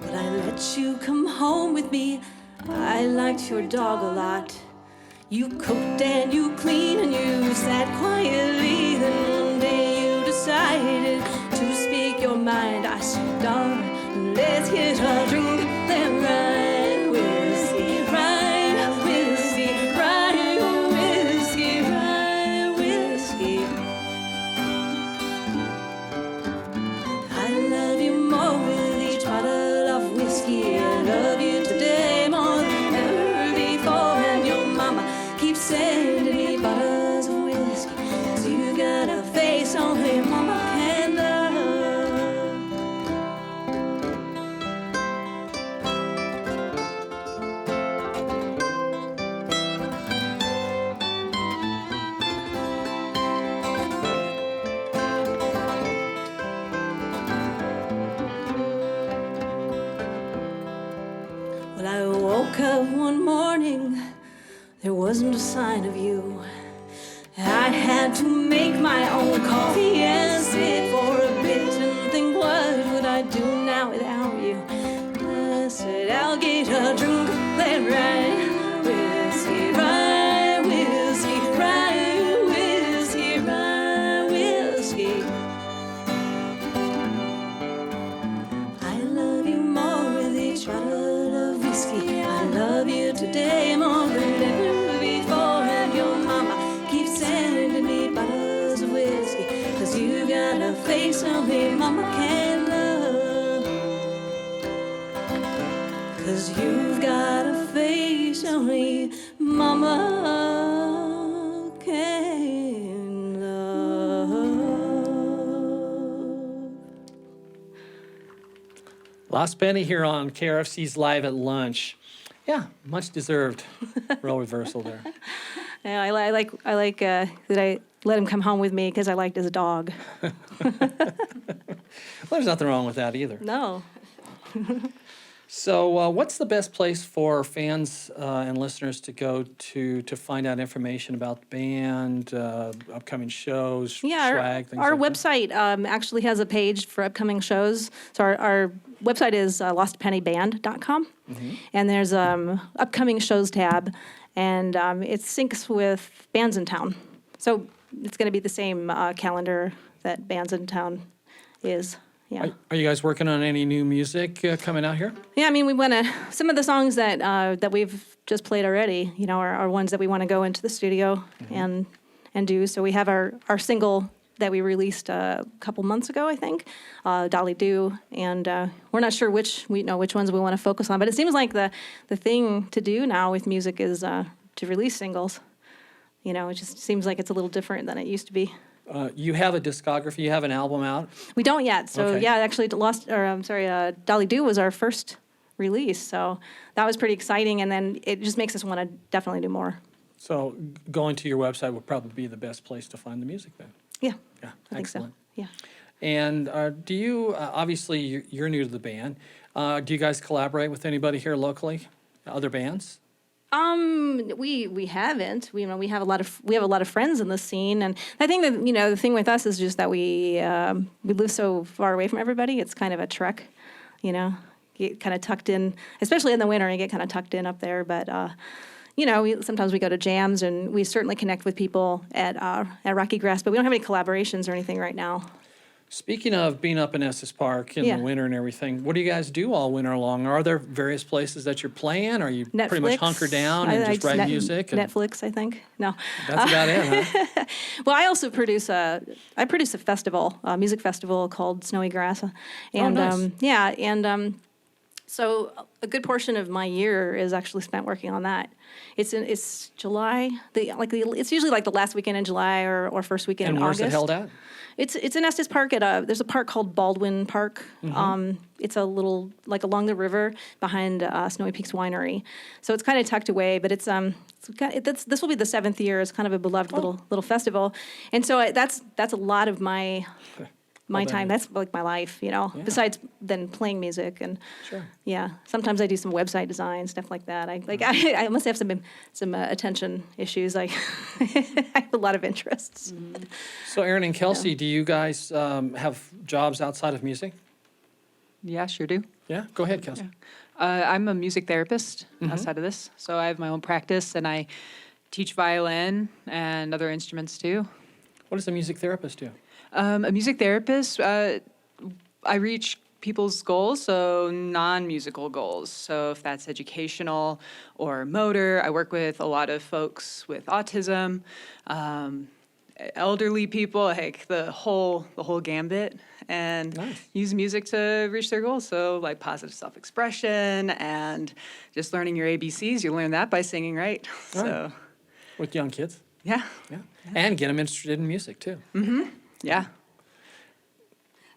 [SPEAKER 2] But I let you come home with me. I liked your dog a lot. You cooked and you cleaned and you sat quietly. Then one day you decided excited to speak your mind. I said, darling, let's get a drink, then ride whiskey, ride whiskey, ride whiskey, ride whiskey. I love you more with each bottle of whiskey. I love you today more than ever before. And your mama keeps sending me bottles of whiskey, 'cause you got a face only mama can love. Well, I woke up one morning, there wasn't a sign of you. I had to make my own coffee and sit for a bit and think, what would I do now without you? I said, I'll get a drink, then ride whiskey, ride whiskey, ride whiskey, ride whiskey. I love you more with each bottle of whiskey. I love you today more than ever before. And your mama keeps sending me bottles of whiskey, 'cause you got a face only mama can love. 'Cause you've got a face only mama can love.
[SPEAKER 1] Last Penny here on KRFC's Live at Lunch. Yeah, much deserved role reversal there.
[SPEAKER 3] Yeah, I like that I let him come home with me because I liked his dog.
[SPEAKER 1] Well, there's nothing wrong with that either.
[SPEAKER 3] No.
[SPEAKER 1] So, what's the best place for fans and listeners to go to find out information about the band, upcoming shows,
[SPEAKER 3] Yeah,
[SPEAKER 1] swag, things
[SPEAKER 3] our
[SPEAKER 1] like that?
[SPEAKER 3] website actually has a page for upcoming shows. So our website is lostpennyband.com, and there's upcoming shows tab, and it syncs with Bands in Town. So it's going to be the same calendar that Bands in Town is. Yeah.
[SPEAKER 1] Are you guys working on any new music coming out here?
[SPEAKER 3] Yeah, I mean, we want to. Some of the songs that we've just played already, are ones that we want to go into the studio and do. So we have our single that we released a couple months ago, I think, Dolly Do, and we're not sure which ones we want to focus on. But it seems like the thing to do now with music is to release singles. It just seems like it's a little different than it used to be.
[SPEAKER 1] You have a discography, you have an album out.
[SPEAKER 3] We don't yet. So
[SPEAKER 1] Okay.
[SPEAKER 3] yeah, actually, Dolly Do was our first release. So that was pretty exciting, and then it just makes us want to definitely do more.
[SPEAKER 1] So going to your website would probably be the best place to find the music then.
[SPEAKER 3] Yeah,
[SPEAKER 1] Yeah,
[SPEAKER 3] I think so.
[SPEAKER 1] excellent.
[SPEAKER 3] Yeah.
[SPEAKER 1] And do you, obviously, you're new to the band. Do you guys collaborate with anybody here locally, other bands?
[SPEAKER 3] We haven't. We have a lot of friends in the scene, and I think that the thing with us is just that we live so far away from everybody. It's kind of a trek, get kind of tucked in, especially in the winter. You get kind of tucked in up there, but. Sometimes we go to jams, and we certainly connect with people at Rocky Grass, but we don't have any collaborations or anything right now.
[SPEAKER 1] Speaking of being up in Estes Park in
[SPEAKER 3] Yeah.
[SPEAKER 1] the winter and everything, what do you guys do all winter long? Are there various places that you're playing? Or are you pretty much
[SPEAKER 3] Netflix.
[SPEAKER 1] hunker down and just write music? And
[SPEAKER 3] Netflix, I think. No.
[SPEAKER 1] that's about it, huh?
[SPEAKER 3] Well, I also produce a festival, a music festival called Snowy Grass, and
[SPEAKER 1] nice.
[SPEAKER 3] So a good portion of my year is actually spent working on that. It's July. It's usually like the last weekend in July or first weekend
[SPEAKER 1] And
[SPEAKER 3] in
[SPEAKER 1] where's
[SPEAKER 3] August.
[SPEAKER 1] it held at?
[SPEAKER 3] It's in Estes Park there's a park called Baldwin Park. It's a little along the river behind Snowy Peaks Winery. So it's kind of tucked away, but this will be the 7th year. It's kind of a beloved little festival, and so that's a lot of my
[SPEAKER 1] Well, then-
[SPEAKER 3] time. That's like my life, besides then playing music and
[SPEAKER 1] Sure.
[SPEAKER 3] yeah. Sometimes I do some website design, stuff like that. I must have some attention issues. I have a lot of interests.
[SPEAKER 1] So Aaron and Kelsey, do you guys have jobs outside of music?
[SPEAKER 5] Yeah, sure do.
[SPEAKER 1] Yeah, go ahead, Kelsey.
[SPEAKER 5] I'm a music therapist outside of this, so I have my own practice, and I teach violin and other instruments too.
[SPEAKER 1] What does a music therapist do?
[SPEAKER 5] A music therapist, I reach people's goals, so non-musical goals. So if that's educational or motor, I work with a lot of folks with autism, elderly people, like the whole gambit, and
[SPEAKER 1] Nice.
[SPEAKER 5] use music to reach their goals. So like positive self-expression and just learning your ABCs. You learn that by singing, right?
[SPEAKER 1] Right.
[SPEAKER 5] So
[SPEAKER 1] With young kids.
[SPEAKER 5] yeah,
[SPEAKER 1] Yeah. And get them interested in music too.
[SPEAKER 5] yeah.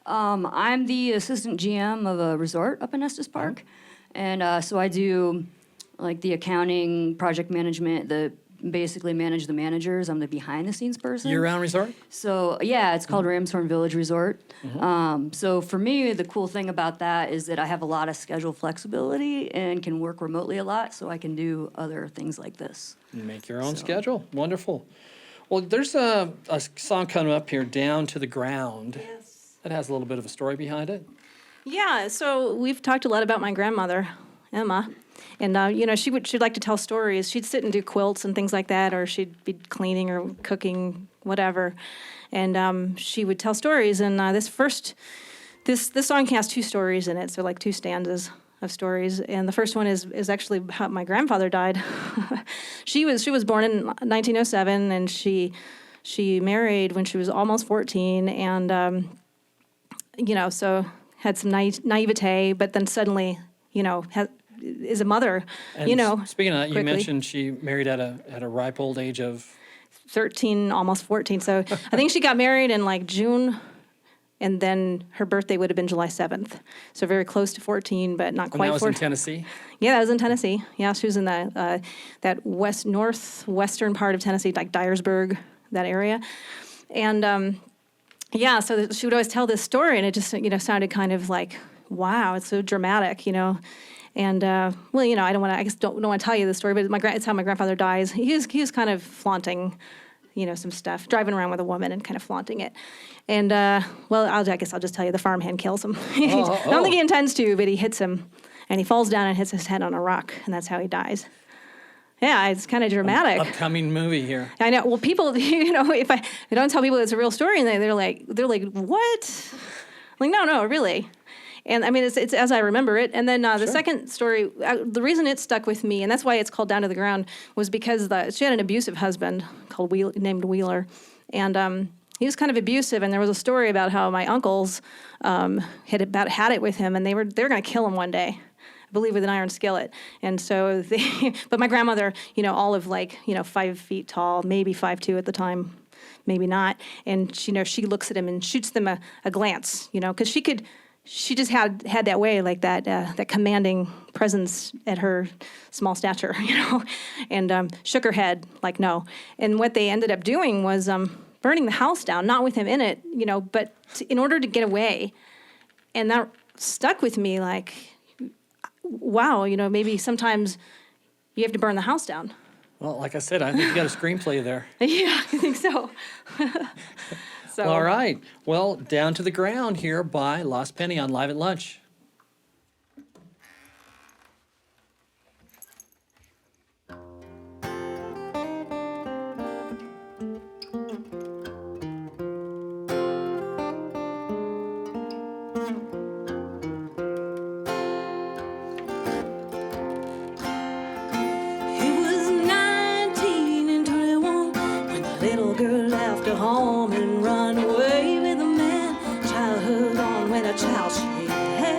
[SPEAKER 4] I'm the assistant GM of a resort up in Estes Park, and so I do like the accounting, project management, basically manage the managers. I'm the behind the scenes person.
[SPEAKER 1] Year-round resort?
[SPEAKER 4] So yeah, it's called Ramshorn Village Resort. So for me, the cool thing about that is that I have a lot of schedule flexibility and can work remotely a lot, so I can do other things like this.
[SPEAKER 1] Make your own
[SPEAKER 4] So-
[SPEAKER 1] schedule. Wonderful. Well, there's a song coming up here, Down to the Ground.
[SPEAKER 3] Yes.
[SPEAKER 1] That has a little bit of a story behind it.
[SPEAKER 3] Yeah, so we've talked a lot about my grandmother, Emma, and she'd like to tell stories. She'd sit and do quilts and things like that, or she'd be cleaning or cooking, whatever, and she would tell stories. And this song has two stories in it, so like two stanzas of stories. And the first one is actually how my grandfather died. She was born in 1907, and she married when she was almost 14, and so had some naivete, but then suddenly, is a mother,
[SPEAKER 1] And speaking of that, you
[SPEAKER 3] quickly.
[SPEAKER 1] mentioned she married at a ripe old age of
[SPEAKER 3] 13, almost 14. So I think she got married in like June, and then her birthday would have been July 7th. So very close to 14, but not
[SPEAKER 1] when
[SPEAKER 3] quite
[SPEAKER 1] that was in
[SPEAKER 3] 14.
[SPEAKER 1] Tennessee.
[SPEAKER 3] Yeah, that was in Tennessee. Yeah, she was in that northwestern part of Tennessee, like Dyersburg, that area. And so she would always tell this story, and it just sounded kind of like, wow, it's so dramatic, And I don't want to. I guess don't want to tell you the story, but it's how my grandfather dies. He was kind of flaunting, some stuff, driving around with a woman and kind of flaunting it. And I guess I'll just tell you, the farmhand kills him. I don't think he intends to, but he hits him, and he falls down and hits his head on a rock, and that's how he dies. Yeah, it's kind of dramatic.
[SPEAKER 1] Upcoming movie here.
[SPEAKER 3] I know. Well, people, if I don't tell people it's a real story, and they're like, what? I'm like, no, really. And I mean, it's as I remember it. And then the second story, the reason it stuck with me, and that's why it's called Down to the Ground, was because she had an abusive husband named Wheeler, and he was kind of abusive. And there was a story about how my uncles had it with him, and they were going to kill him one day. I believe with an iron skillet. And so but my grandmother, all of 5 feet tall, maybe 5'2" at the time, maybe not. And she looks at him and shoots them a glance, because she just had that way, like that commanding presence at her small stature, and shook her head like no. And what they ended up doing was burning the house down, not with him in it, but in order to get away. And that stuck with me like, wow, maybe sometimes you have to burn the house down.
[SPEAKER 1] Well, like I said, I think you got a screenplay there.
[SPEAKER 3] Yeah, I think so. So
[SPEAKER 1] All right. Well, Down to the Ground here by Lost Penny on Live at Lunch.
[SPEAKER 2] He was 19 and 21 when the little girl left her home and run away with a man. Childhood on when a child she had.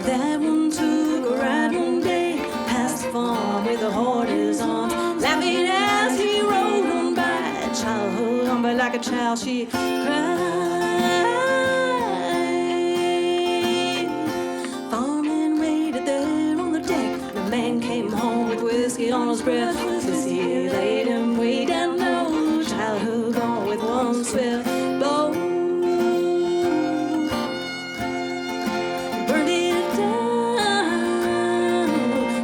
[SPEAKER 2] That one took a ride one day past the farm with a horse's arms, laughing as he rode on by. Childhood on by like a child she cried. Fireman waited there on the deck. The man came home with whiskey on his breath. Sissy laid him way down low. Childhood gone with one swift blow. Burned it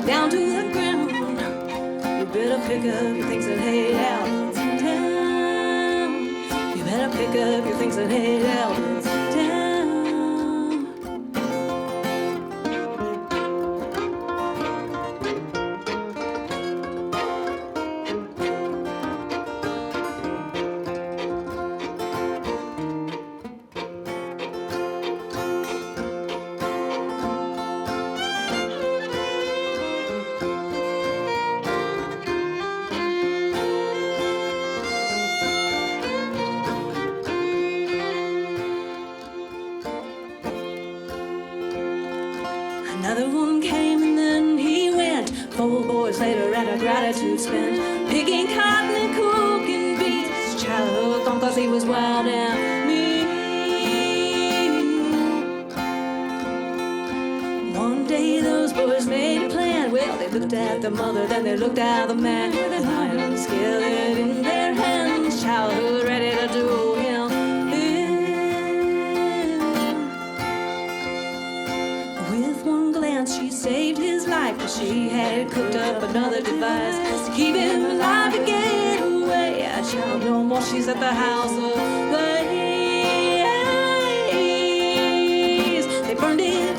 [SPEAKER 2] down to the ground. You better pick up your things and head out of town. You better pick up your things and head out of town.
[SPEAKER 3] solitude spent picking cotton and cooking beans. His childhood gone 'cause he was wild and mean. One day those boys made a plan. Well, they looked at the mother, then they looked at the man with an iron skillet in their hands. Childhood ready to do him in. With one glance, she saved his life, but she had cooked up another device to keep him alive to get away. A child no more, she's at the house of blaze. They burned it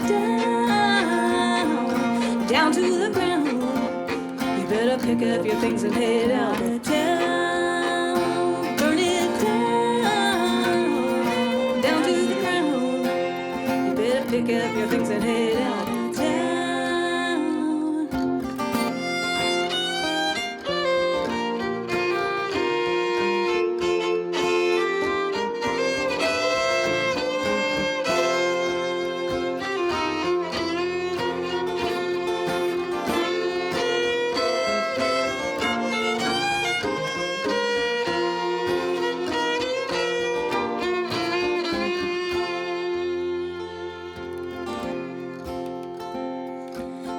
[SPEAKER 3] down to the ground. You better pick up your things and head out of town. Burn it down to the ground. You better pick up your things and head out of town.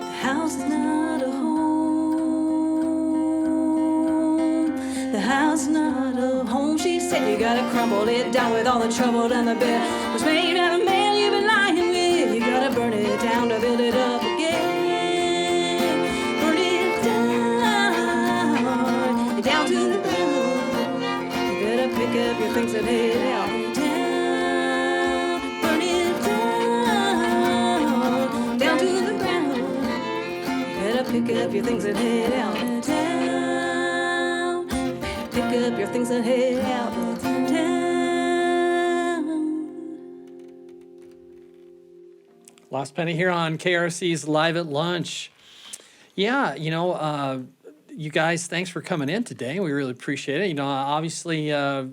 [SPEAKER 3] The house is not a home. The house is not a home. She said you gotta crumble it down with all the trouble, and the bed was made out of man you've been lying with. You gotta burn it down to build it up again. Burn it down to the ground. You better pick up your things and head out of town. Burn it down to the ground. Better pick up your things and head out of town. Pick up your things and head out of town.
[SPEAKER 1] Last Penny here on KRC's Live at Lunch. Yeah, you guys, thanks for coming in today. We really appreciate it. Obviously,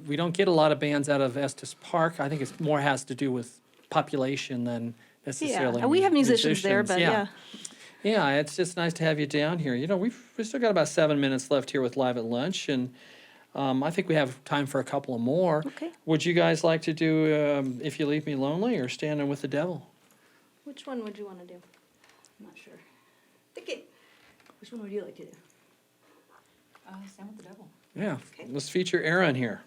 [SPEAKER 1] we don't get a lot of bands out of Estes Park. I think it's more has to do with population than necessarily.
[SPEAKER 3] Yeah, we have musicians there, but yeah.
[SPEAKER 1] Yeah, it's just nice to have you down here. We've still got about 7 minutes left here with Live at Lunch, and I think we have time for a couple of more.
[SPEAKER 3] Okay.
[SPEAKER 1] Would you guys like to do If You Leave Me Lonely or Standing with the Devil?
[SPEAKER 3] Which one would you want to do?
[SPEAKER 4] I'm not sure. Which one would you like to do?
[SPEAKER 5] Stand with the Devil.
[SPEAKER 1] Yeah,
[SPEAKER 3] Okay.
[SPEAKER 1] let's feature Aaron here.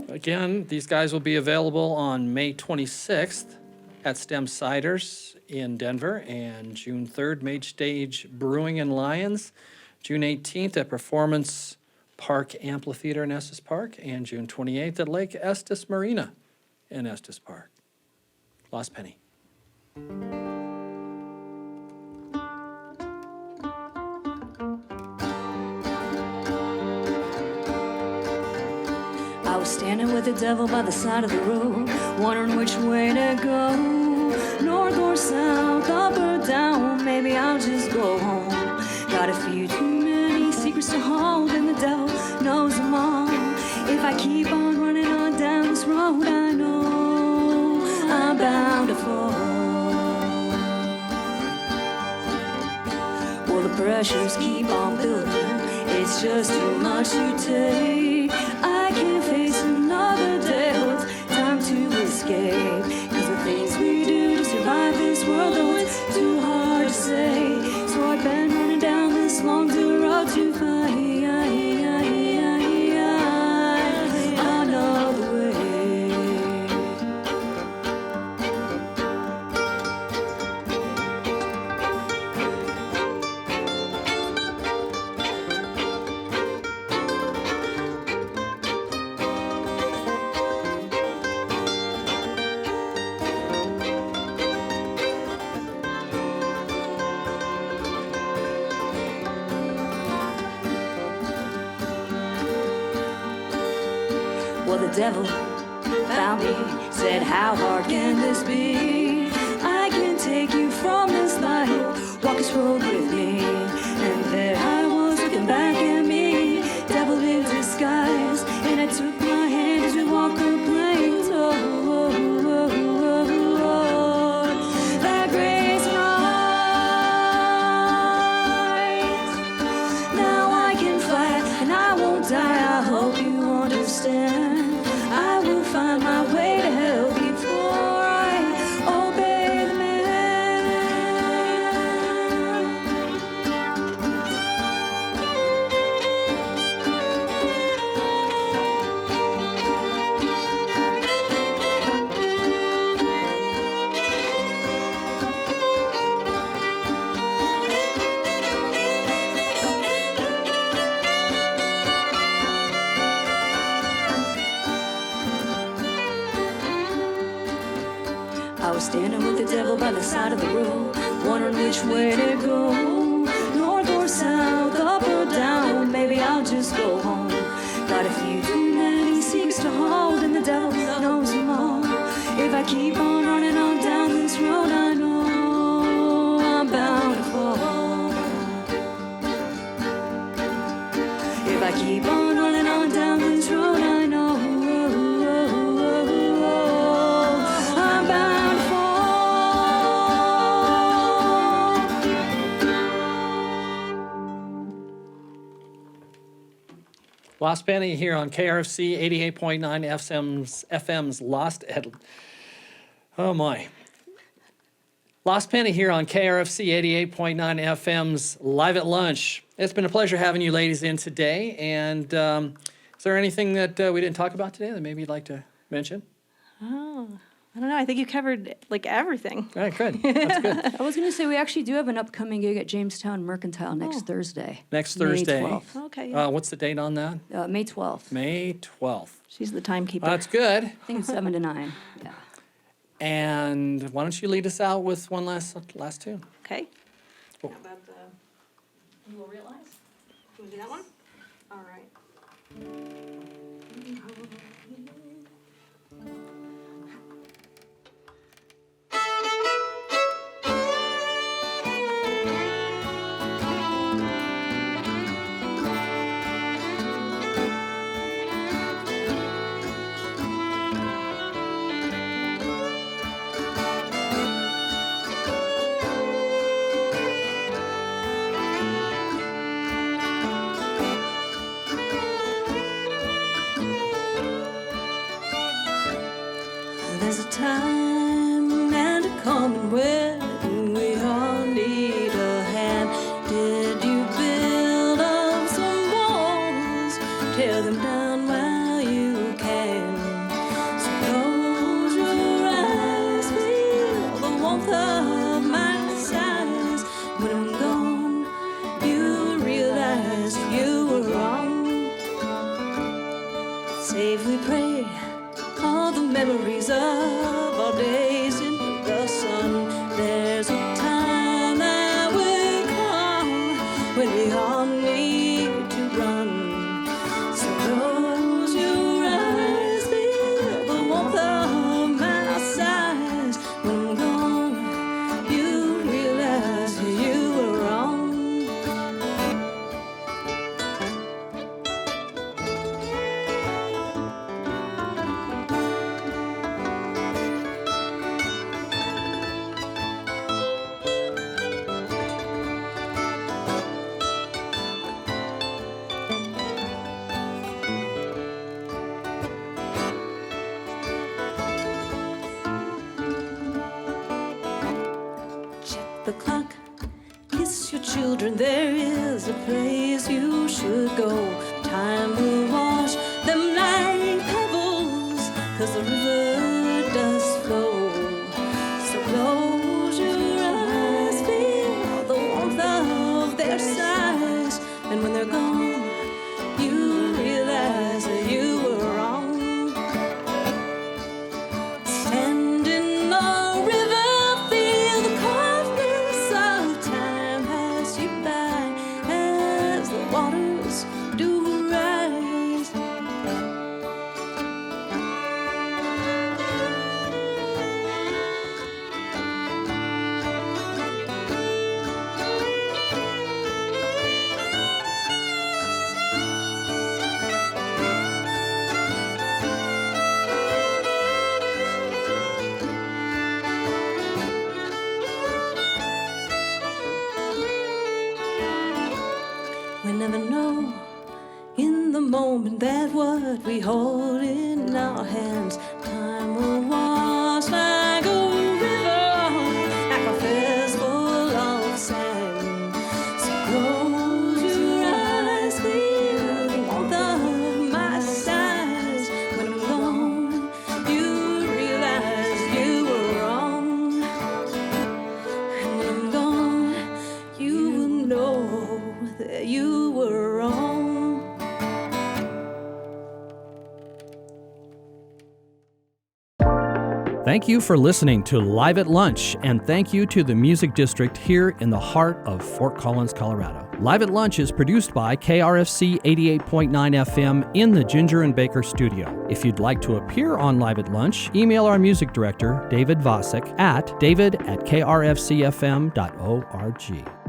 [SPEAKER 1] Again, these guys will be available on May 26th at STEM Ciders in Denver, and June 3rd, Mage Stage Brewing in Lyons, June 18th at Performance Park Amphitheater in Estes Park, and June 28th at Lake Estes Marina in Estes Park. Lost Penny.
[SPEAKER 2] I was standing with the devil by the side of the road, wondering which way to go, north or south, up or down. Maybe I'll just go home. Got a few too many secrets to hold, and the devil knows them all. If I keep on running on down this road, I know I'm bound to fall. Well, the pressures keep on building. It's just too much to take. I can't face another day. Oh, it's time to escape. 'Cause the things we do to survive this world, oh, it's too hard to say. So I've been running down this long road to find another way. Well, the devil found me, said, how hard can this be? I can take you from this life, walk this road with me. And there I was looking back at me, devil in disguise. And I took my hand as we walked the plains. by the side of the road, wondering which way to go. North or south, up or down, maybe I'll just go home. Got a few too many secrets to hold, and the devil knows them all. If I keep on running on down this road, I know I'm bound to fall. If I keep on running on down this road, I know I'm bound to fall.
[SPEAKER 1] Lost Penny here on KRFC 88.9 FM's Lost Oh my. Lost Penny here on KRFC 88.9 FM's Live at Lunch. It's been a pleasure having you ladies in today. And is there anything that we didn't talk about today that maybe you'd like to mention?
[SPEAKER 3] I don't know. I think you covered like everything.
[SPEAKER 1] All right, good. That's good.
[SPEAKER 4] I was going to say we actually do have an upcoming gig at Jamestown Mercantile next Thursday.
[SPEAKER 1] Next
[SPEAKER 4] May
[SPEAKER 1] Thursday.
[SPEAKER 4] 12th.
[SPEAKER 3] Okay.
[SPEAKER 1] What's the date on that?
[SPEAKER 4] May 12th.
[SPEAKER 1] May 12th.
[SPEAKER 3] She's the timekeeper.
[SPEAKER 1] That's good.
[SPEAKER 4] I think it's 7 to 9. Yeah.
[SPEAKER 1] And why don't you lead us out with one last tune?
[SPEAKER 3] Okay.
[SPEAKER 1] Cool.
[SPEAKER 3] How about You Will Realize? Can we do that one? All right. There's a time and a coming when we all need a hand. Did you build up some walls? Tear them down while you can. So close your eyes, feel the warmth of my sighs. When I'm gone, you realize you were wrong. Save, we pray, all the memories of our days in the sun. There's a time that will come when we all need to run. So close your eyes, feel the warmth of my sighs. When I'm gone, you realize you were wrong. Check the clock, kiss your children. There is a place you should go. Time will wash them like pebbles, 'cause the river does flow. So close your eyes, feel the warmth of their sighs. And when they're gone, you realize that you were wrong. Stand in the river, feel the coldness of time pass you by as the waters do rise. We never know in the moment that what we hold in our hands, time will wash like a river, like a fistful of sand. So close your eyes, feel the warmth of my sighs. When I'm gone, you realize you were wrong. And when I'm gone, you will know that you were wrong.
[SPEAKER 1] Thank you for listening to Live at Lunch, and thank you to the Music District here in the heart of Fort Collins, Colorado. Live at Lunch is produced by KRFC 88.9 FM in the Ginger and Baker studio. If you'd like to appear on Live at Lunch, email our music director, David Vosick, at david@krfcfm.org.